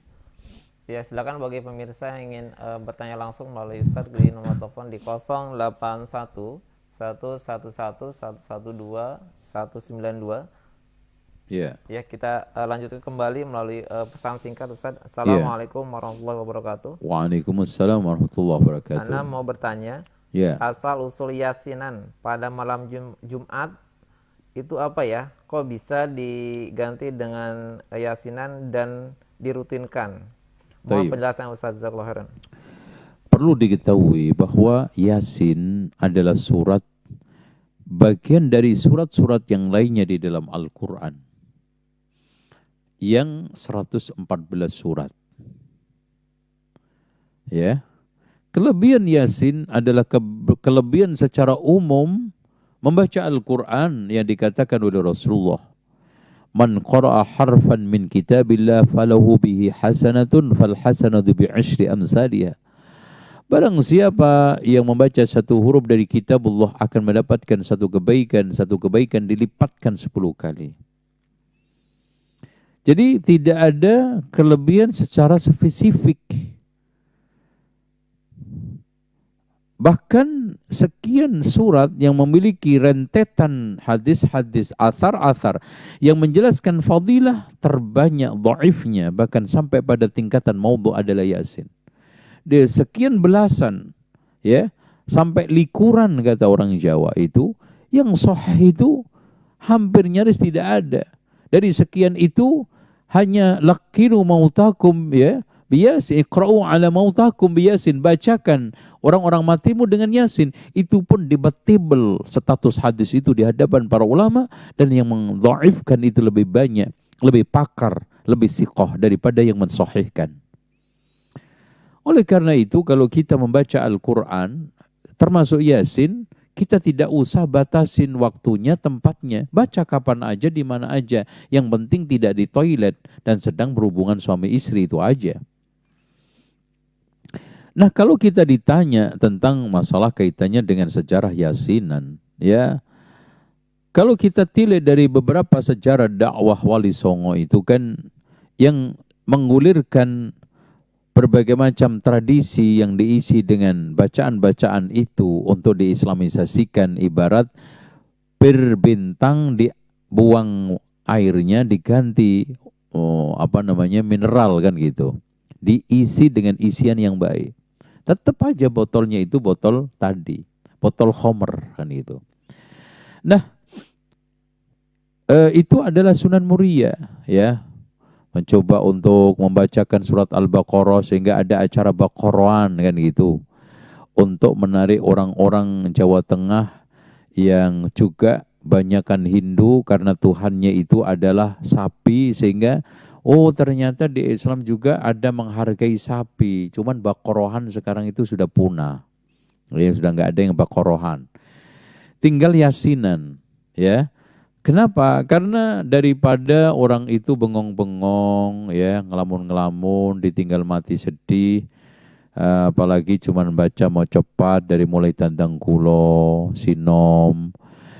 Ya, silakan bagi pemirsa yang ingin bertanya langsung melalui Ustaz di nomor telepon di 081 111 112 192. Ya. Ya, kita lanjutkan kembali melalui pesan singkat Ustaz. Assalamualaikum warahmatullahi wabarakatuh. Waalaikumsalam warahmatullahi wabarakatuh. Ana mau bertanya, asal usul yasinan pada malam Jumat itu apa ya? Kok bisa diganti dengan yasinan dan dirutinkan? Mohon penjelasan Ustaz, jazakallahu khairan. Perlu diketahui bahwa Yasin adalah surat bagian dari surat-surat yang lainnya di dalam Al-Quran yang 114 surat. Ya. Kelebihan Yasin adalah kelebihan secara umum membaca Al-Quran yang dikatakan oleh Rasulullah. Man qara'a harfan min kitabillah falahu bihi hasanatun fal hasanatu bi 'asyri amsalihha. Barang siapa yang membaca satu huruf dari kitabullah akan mendapatkan satu kebaikan dilipatkan 10 kali. Jadi tidak ada kelebihan secara spesifik. Bahkan sekian surat yang memiliki rentetan hadis-hadis, athar-athar yang menjelaskan fadilah, terbanyak dhaifnya, bahkan sampai pada tingkatan maudhu adalah Yasin. Dia sekian belasan, ya, sampai likuran kata orang Jawa itu, yang sahih itu hampir nyaris tidak ada. Dari sekian itu hanya lakinu mautakum, ya, biyasin, iqra'u ala mautakum biyasin, bacakan orang-orang matimu dengan Yasin. Itu pun debatable status hadis itu di hadapan para ulama, dan yang mendhaifkan itu lebih banyak, lebih pakar, lebih siqah daripada yang mensahihkan. Oleh karena itu kalau kita membaca Al-Quran termasuk Yasin, kita tidak usah batasin waktunya, tempatnya. Baca kapan aja, di mana aja. Yang penting tidak di toilet dan sedang berhubungan suami istri, itu aja. Nah, kalau kita ditanya tentang masalah kaitannya dengan sejarah Yasinan, ya, kalau kita tilik dari beberapa sejarah dakwah Wali Songo itu kan yang menggulirkan berbagai macam tradisi yang diisi dengan bacaan-bacaan itu untuk diislamisasikan, ibarat berbintang dibuang airnya diganti mineral kan gitu. Diisi dengan isian yang baik. Tetap aja botolnya itu botol tadi, botol khomer kan gitu. Nah, itu adalah Sunan Muria, ya. Mencoba untuk membacakan surat Al-Baqarah sehingga ada acara Baqarahan kan gitu. Untuk menarik orang-orang Jawa Tengah yang juga banyakkan Hindu karena Tuhannya itu adalah sapi, sehingga ternyata di Islam juga ada menghargai sapi. Cuman Baqarahan sekarang itu sudah punah. Ya, sudah nggak ada yang Baqarahan. Tinggal Yasinan, ya. Kenapa? Karena daripada orang itu bengong-bengong, ya, ngelamun-ngelamun, ditinggal mati sedih, apalagi cuma baca mau cepat dari mulai Tandang Kulo, Sinom,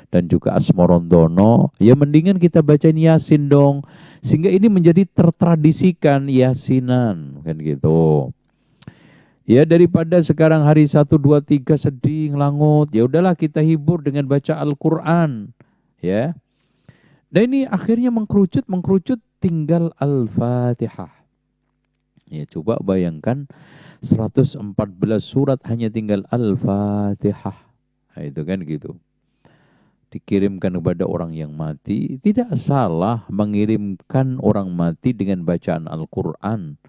dan juga Asmorondono, ya mendingan kita bacain Yasin dong, sehingga ini menjadi tertradisikan Yasinan, kan gitu. Ya, daripada sekarang hari 1, 2, 3 sedih, ngelangut, ya udahlah kita hibur dengan baca Al-Quran, ya. Dan ini akhirnya mengkerucut tinggal Al-Fatihah. Ya, coba bayangkan 114 surat hanya tinggal Al-Fatihah. Nah, itu kan gitu. Dikirimkan kepada orang yang mati, tidak salah mengirimkan orang mati dengan bacaan Al-Quran.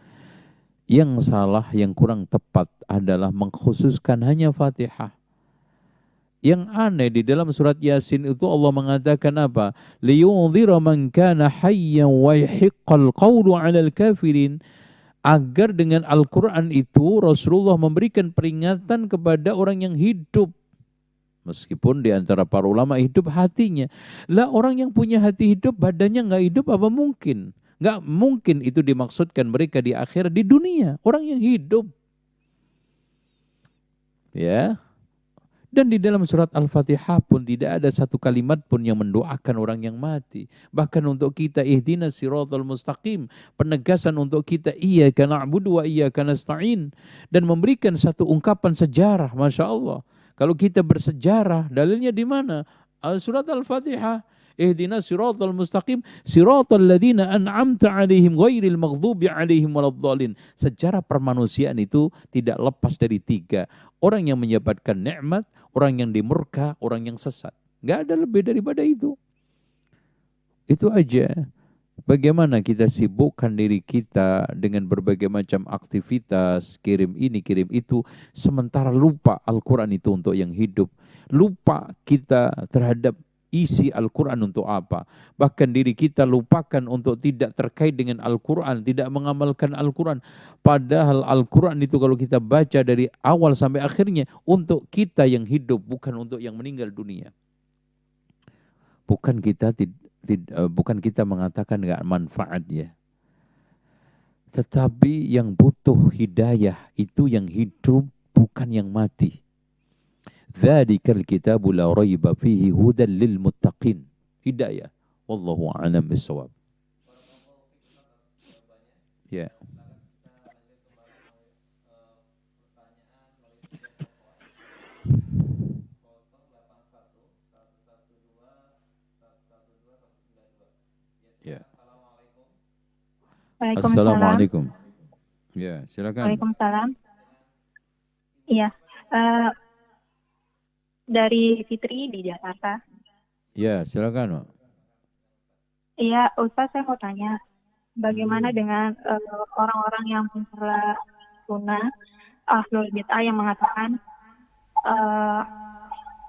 Yang salah, yang kurang tepat adalah mengkhususkan hanya Fatihah. Yang aneh di dalam surat Yasin itu Allah mengatakan apa? Liyunzira man kana hayyan wa yahiqqal qawlu 'alal kafirin. Agar dengan Al-Quran itu Rasulullah memberikan peringatan kepada orang yang hidup. Meskipun di antara para ulama hidup hatinya. Lah orang yang punya hati hidup, badannya nggak hidup apa mungkin? Nggak mungkin itu dimaksudkan mereka di akhirat, di dunia. Orang yang hidup. Ya. Dan di dalam surat Al-Fatihah pun tidak ada satu kalimat pun yang mendoakan orang yang mati. Bahkan untuk kita, ihdinas siratal mustaqim, penegasan untuk kita, iyyaka na'budu wa iyyaka nasta'in, dan memberikan satu ungkapan sejarah, Masya Allah. Kalau kita bersejarah, dalilnya di mana? Surat Al-Fatihah. Ihdinas siratal mustaqim, siratal ladzina an'amta 'alaihim ghairil maghdubi 'alaihim waladdallin. Sejarah permanusiaan itu tidak lepas dari 3. Orang yang mendapatkan nikmat, orang yang dimurka, orang yang sesat. Enggak ada lebih daripada itu. Itu aja. Bagaimana kita sibukkan diri kita dengan berbagai macam aktivitas, kirim ini, kirim itu, sementara lupa Al-Quran itu untuk yang hidup. Lupa kita terhadap isi Al-Quran untuk apa. Bahkan diri kita lupakan untuk tidak terkait dengan Al-Quran, tidak mengamalkan Al-Quran. Padahal Al-Quran itu kalau kita baca dari awal sampai akhirnya untuk kita yang hidup, bukan untuk yang meninggal dunia. Bukan kita mengatakan nggak manfaat ya. Tetapi yang butuh hidayah itu yang hidup, bukan yang mati. Dzalikal kitabu la raiba fihi hudan lil muttaqin. Hidayah. Wallahu a'lam bissawab. Ya. Waalaikumsalam. Assalamualaikum. Ya, silakan. Waalaikumsalam. Iya, dari Fitri di Jakarta. Ya, silakan, Pak. Iya, Ustaz, saya mau tanya, bagaimana dengan orang-orang yang mencela sunnah, ahlul bid'ah yang mengatakan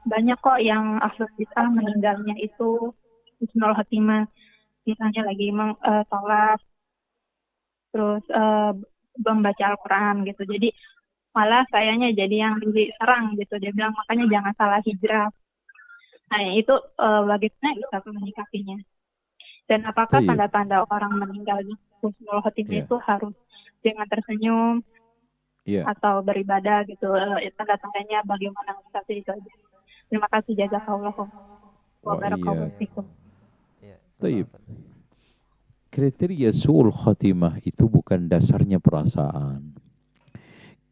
banyak kok yang ahlul bid'ah meninggalnya itu husnul khotimah, misalnya lagi sholat, terus membaca Al-Quran gitu. Jadi malah sayanya jadi yang diserang gitu. Dia bilang makanya jangan salah hijrah. Nah itu bagaimana Ustaz menyikapinya? Dan apakah Tayyib. tanda-tanda orang meninggal husnul khotimah Ya. itu harus dengan tersenyum Ya. atau beribadah gitu? Tanda-tandanya bagaimana Ustaz itu aja. Terima kasih, jazakallah wa barakallahu fikum. Ya, Tayyib. Ustaz. Kriteria su'ul khatimah itu bukan dasarnya perasaan.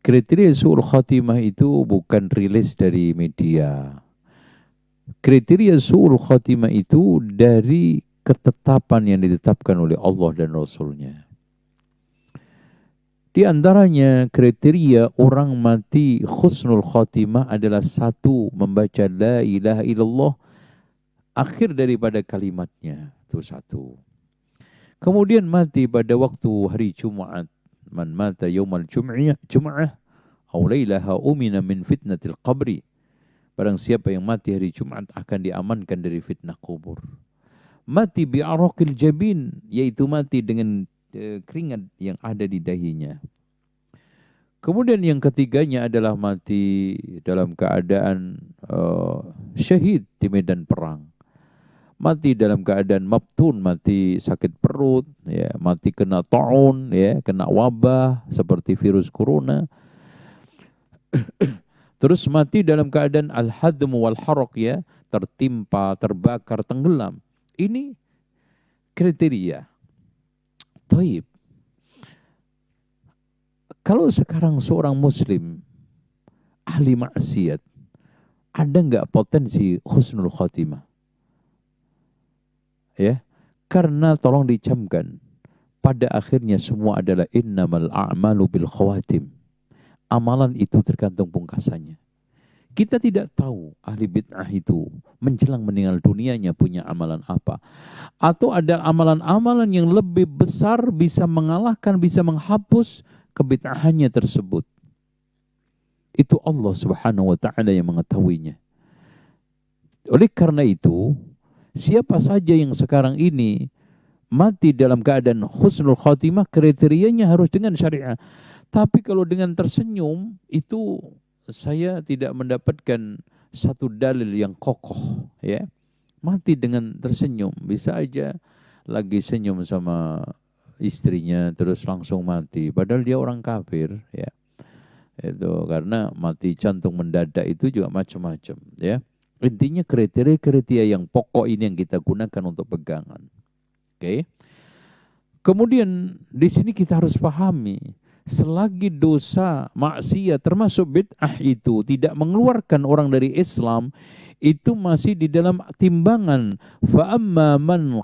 Kriteria su'ul khatimah itu bukan rilis dari media. Kriteria su'ul khatimah itu dari ketetapan yang ditetapkan oleh Allah dan Rasulnya. Di antaranya kriteria orang mati husnul khatimah adalah satu, membaca la ilaha illallah akhir daripada kalimatnya. Itu satu. Kemudian mati pada waktu hari Jumat. Man mata yawmal jum'ah aw laylaha umina min fitnatil qabri. Barang siapa yang mati hari Jumat akan diamankan dari fitnah kubur. Mati bi'araqil jabin, yaitu mati dengan keringat yang ada di dahinya. Kemudian yang ketiganya adalah mati dalam keadaan syahid di medan perang. Mati dalam keadaan mabtun, mati sakit perut, ya, mati kena ta'un, ya, kena wabah seperti virus corona. Terus mati dalam keadaan al-hadm wal haraq, ya, tertimpa, terbakar, tenggelam. Ini kriteria. Taib. Kalau sekarang seorang muslim ahli maksiat, ada nggak potensi husnul khotimah? Ya, karena tolong dicamkan, pada akhirnya semua adalah innamal a'malu bil khawatim. Amalan itu tergantung pungkasannya. Kita tidak tahu ahli bid'ah itu menjelang meninggal dunianya punya amalan apa. Atau ada amalan-amalan yang lebih besar bisa mengalahkan, bisa menghapus kebid'ahannya tersebut. Itu Allah Subhanahu wa ta'ala yang mengetahuinya. Oleh karena itu, siapa saja yang sekarang ini mati dalam keadaan husnul khatimah, kriterianya harus dengan syariah. Tapi kalau dengan tersenyum, itu saya tidak mendapatkan satu dalil yang kokoh, ya. Mati dengan tersenyum, bisa aja lagi senyum sama istrinya terus langsung mati, padahal dia orang kafir, ya. Itu karena mati jantung mendadak itu juga macam-macam, ya. Intinya kriteria-kriteria yang pokok ini yang kita gunakan untuk pegangan. Oke. Kemudian di sini kita harus pahami, selagi dosa maksiat termasuk bid'ah itu tidak mengeluarkan orang dari Islam, itu masih di dalam timbangan. Fa amma man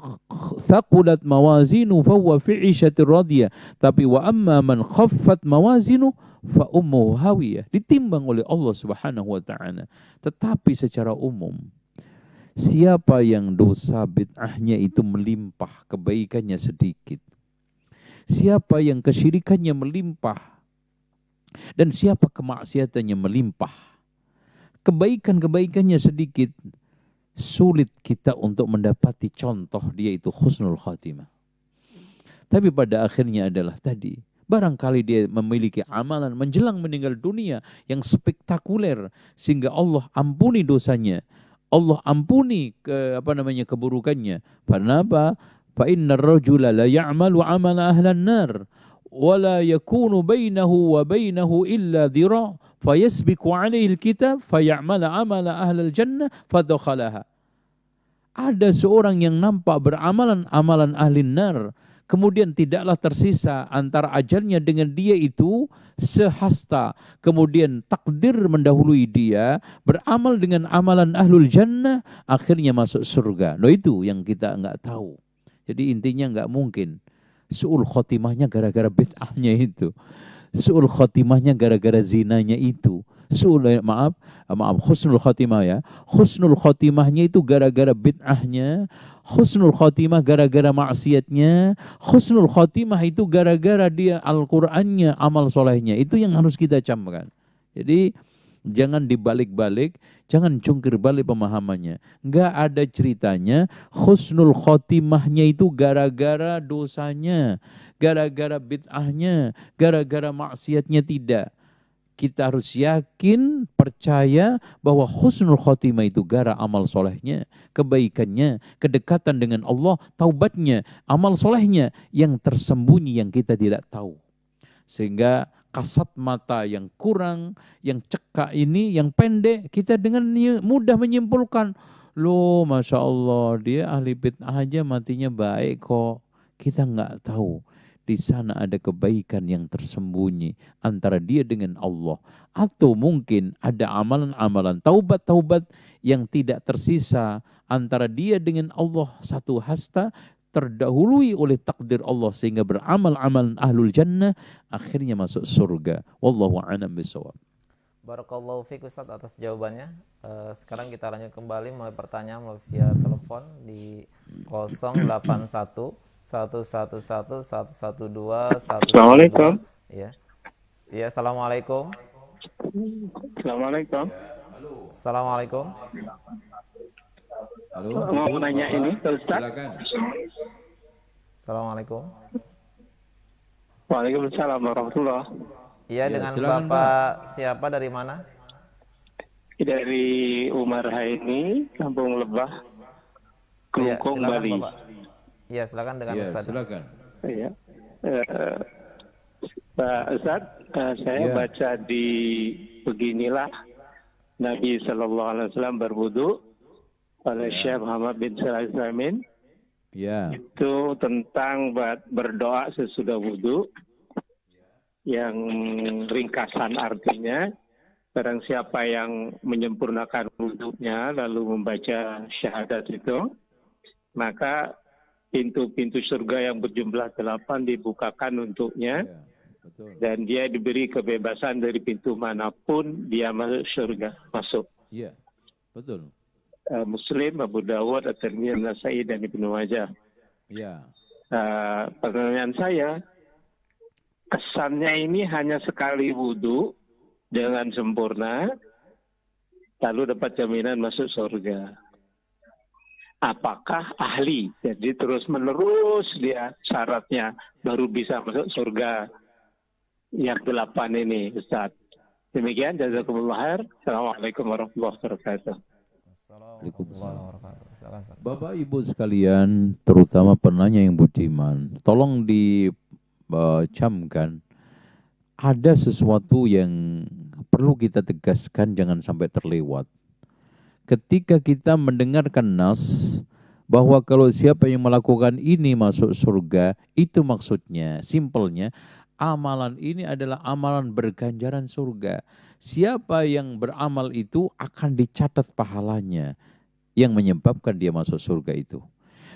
thaqulat mawazinu fa huwa fi 'ishatir radiyah. Tapi wa amma man khaffat mawazinu fa ummuhu hawiyah. Ditimbang oleh Allah Subhanahu wa ta'ala. Tetapi secara umum, siapa yang dosa bid'ahnya itu melimpah, kebaikannya sedikit. Siapa yang kesyirikannya melimpah dan siapa kemaksiatannya melimpah, kebaikan-kebaikannya sedikit, sulit kita untuk mendapati contoh dia itu husnul khatimah. Tapi pada akhirnya adalah tadi, barangkali dia memiliki amalan menjelang meninggal dunia yang spektakuler sehingga Allah ampuni dosanya, Allah ampuni keburukannya. Kenapa? Fa innar rajula la ya'malu 'amala ahlan nar wa la yakunu bainahu wa bainahu illa dhira' fayasbiqu 'alaihi alkitab fay'amala 'amala ahlal jannah fadkhalaha. Ada seorang yang nampak beramalan amalan ahli nar, kemudian tidaklah tersisa antara ajalnya dengan dia itu sehasta, kemudian takdir mendahului dia, beramal dengan amalan ahlul jannah, akhirnya masuk surga. Nah itu yang kita enggak tahu. Jadi intinya enggak mungkin Su'ul khotimahnya gara-gara bid'ahnya itu. Su'ul khotimahnya gara-gara zinanya itu. Maaf, husnul khotimah ya. Husnul khotimahnya itu gara-gara bid'ahnya. Husnul khotimah gara-gara maksiatnya. Husnul khotimah itu gara-gara dia Al-Qur'annya, amal solehnya. Itu yang harus kita camkan. Jadi jangan dibalik-balik, jangan jungkir balik pemahamannya. Enggak ada ceritanya husnul khotimahnya itu gara-gara dosanya, gara-gara bid'ahnya, gara-gara maksiatnya, tidak. Kita harus yakin, percaya bahwa husnul khotimah itu gara amal solehnya, kebaikannya, kedekatan dengan Allah, taubatnya, amal solehnya yang tersembunyi yang kita tidak tahu. Sehingga kasat mata yang kurang, yang cekak ini, yang pendek, kita dengan mudah menyimpulkan, loh Masya Allah, dia ahli bid'ah aja matinya baik kok. Kita nggak tahu. Di sana ada kebaikan yang tersembunyi antara dia dengan Allah. Atau mungkin ada amalan-amalan, taubat-taubat yang tidak tersisa antara dia dengan Allah satu hasta, terdahului oleh takdir Allah sehingga beramal amalan ahlul jannah, akhirnya masuk surga. Wallahu a'lam bishawab. Barakallahu fiik Ustaz atas jawabannya. Sekarang kita lanjut kembali melalui pertanyaan melalui via telepon di 081 111 112 112. Assalamualaikum. Ya. Ya, assalamualaikum. Assalamualaikum. Assalamualaikum. Halo. Mau nanya ini ke Ustaz? Silakan. Assalamualaikum. Waalaikumsalam warahmatullahi. Iya, Ya, dengan silakan, Bapak siapa dari mana? Dari Umar Haini, Kampung Lebah, Iya, Kelungkung, silakan Bali. Bapak. Iya, silakan dengan Ya, Ustaz. silakan. Iya. Pak Ustaz, saya Ya. baca di beginilah Nabi Sallallahu Alaihi Wasallam berwudu oleh Syekh Muhammad bin Shalih Al-Utsaimin. Ya. Itu tentang berdoa sesudah wudu, yang ringkasan artinya, barang siapa yang menyempurnakan wudunya lalu membaca syahadat itu, maka pintu-pintu surga yang berjumlah 8 dibukakan untuknya, Ya, betul. dan dia diberi kebebasan dari pintu manapun dia masuk surga, masuk. Iya, betul. Muslim, Abu Dawud, At-Tirmidzi, An-Nasa'i, dan Ibnu Majah. Iya. Pertanyaan saya, kesannya ini hanya sekali wudhu dengan sempurna, lalu dapat jaminan masuk surga. Apakah ahli? Jadi terus menerus dia syaratnya baru bisa masuk surga yang 8 ini, Ustaz. Demikian, jazakumullah khair. Assalamualaikum warahmatullahi wabarakatuh. Waalaikumsalam. Silakan, Ustaz. Bapak Ibu sekalian, terutama penanya yang budiman, tolong dicamkan, ada sesuatu yang perlu kita tegaskan, jangan sampai terlewat. Ketika kita mendengarkan nas bahwa kalau siapa yang melakukan ini masuk surga, itu maksudnya, simpelnya, amalan ini adalah amalan berganjaran surga. Siapa yang beramal itu akan dicatat pahalanya yang menyebabkan dia masuk surga itu.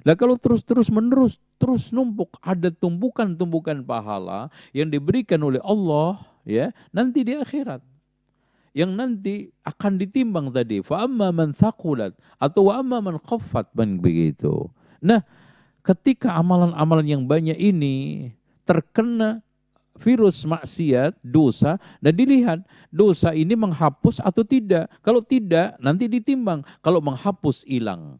Nah kalau terus menerus, terus numpuk, ada tumpukan-tumpukan pahala yang diberikan oleh Allah, ya, nanti di akhirat, yang nanti akan ditimbang tadi, fa amma man thaqulat atau wa amma man khaffat, begitu. Nah, ketika amalan-amalan yang banyak ini terkena virus maksiat, dosa, dan dilihat dosa ini menghapus atau tidak. Kalau tidak, nanti ditimbang. Kalau menghapus, hilang.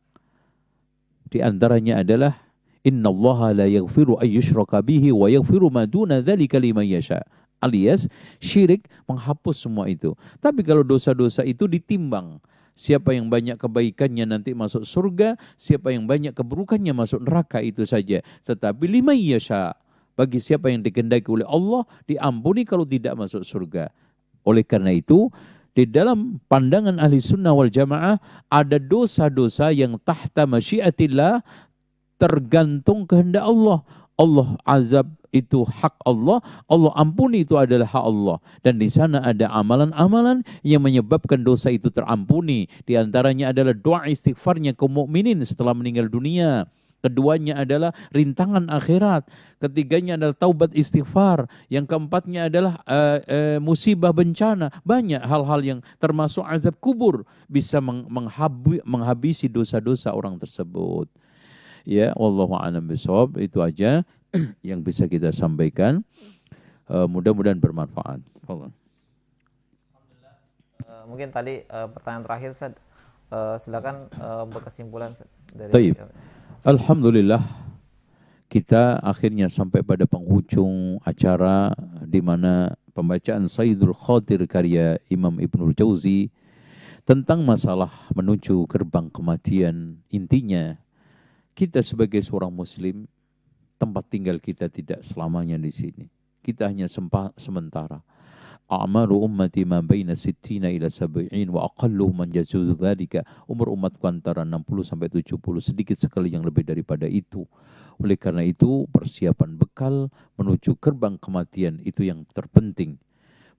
Di antaranya adalah innallaha la yaghfiru ayyushraka bihi wa yaghfiru ma duna dzalika liman yasha. Alias syirik menghapus semua itu. Tapi kalau dosa-dosa itu ditimbang. Siapa yang banyak kebaikannya nanti masuk surga, siapa yang banyak keburukannya masuk neraka, itu saja. Tetapi liman yasha, bagi siapa yang dikehendaki oleh Allah, diampuni kalau tidak masuk surga. Oleh karena itu, di dalam pandangan ahli sunnah wal jamaah, ada dosa-dosa yang tahta masyiatillah, tergantung kehendak Allah. Allah azab itu hak Allah, Allah ampuni itu adalah hak Allah. Dan di sana ada amalan-amalan yang menyebabkan dosa itu terampuni. Di antaranya adalah doa istighfarnya kaum mukminin setelah meninggal dunia. Keduanya adalah rintangan akhirat. Ketiganya adalah taubat istighfar. Yang keempatnya adalah musibah bencana. Banyak hal-hal yang termasuk azab kubur bisa menghabisi dosa-dosa orang tersebut. Ya, wallahu a'lam bishawab. Itu aja yang bisa kita sampaikan. Mudah-mudahan bermanfaat. Mungkin tadi pertanyaan terakhir Ustaz, silakan berkesimpulan dari. Taib. Alhamdulillah, kita akhirnya sampai pada penghujung acara di mana pembacaan Sayyidul Khatir karya Imam Ibnul Jauzi tentang masalah menuju gerbang kematian. Intinya, kita sebagai seorang muslim, tempat tinggal kita tidak selamanya di sini. Kita hanya sementara. A'maru ummati ma baina sittina ila sab'in wa aqalluhu man yajuzu dzalika. Umur umatku antara 60 sampai 70, sedikit sekali yang lebih daripada itu. Oleh karena itu, persiapan bekal menuju gerbang kematian itu yang terpenting.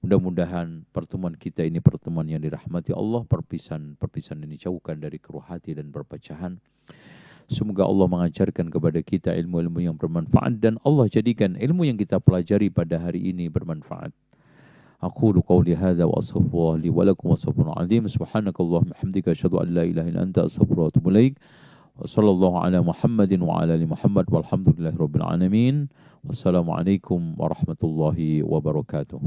Mudah-mudahan pertemuan kita ini pertemuan yang dirahmati Allah, perpisahan ini jauhkan dari keruh hati dan perpecahan. Semoga Allah mengajarkan kepada kita ilmu-ilmu yang bermanfaat dan Allah jadikan ilmu yang kita pelajari pada hari ini bermanfaat. أقول قولي هذا وأستغفر الله لي ولكم وأستغفر العظيم سبحانك اللهم وبحمدك أشهد أن لا إله إلا أنت أستغفرك وأتوب إليك وصلى الله على محمد وعلى آل محمد والحمد لله رب العالمين والسلام عليكم ورحمة الله وبركاته.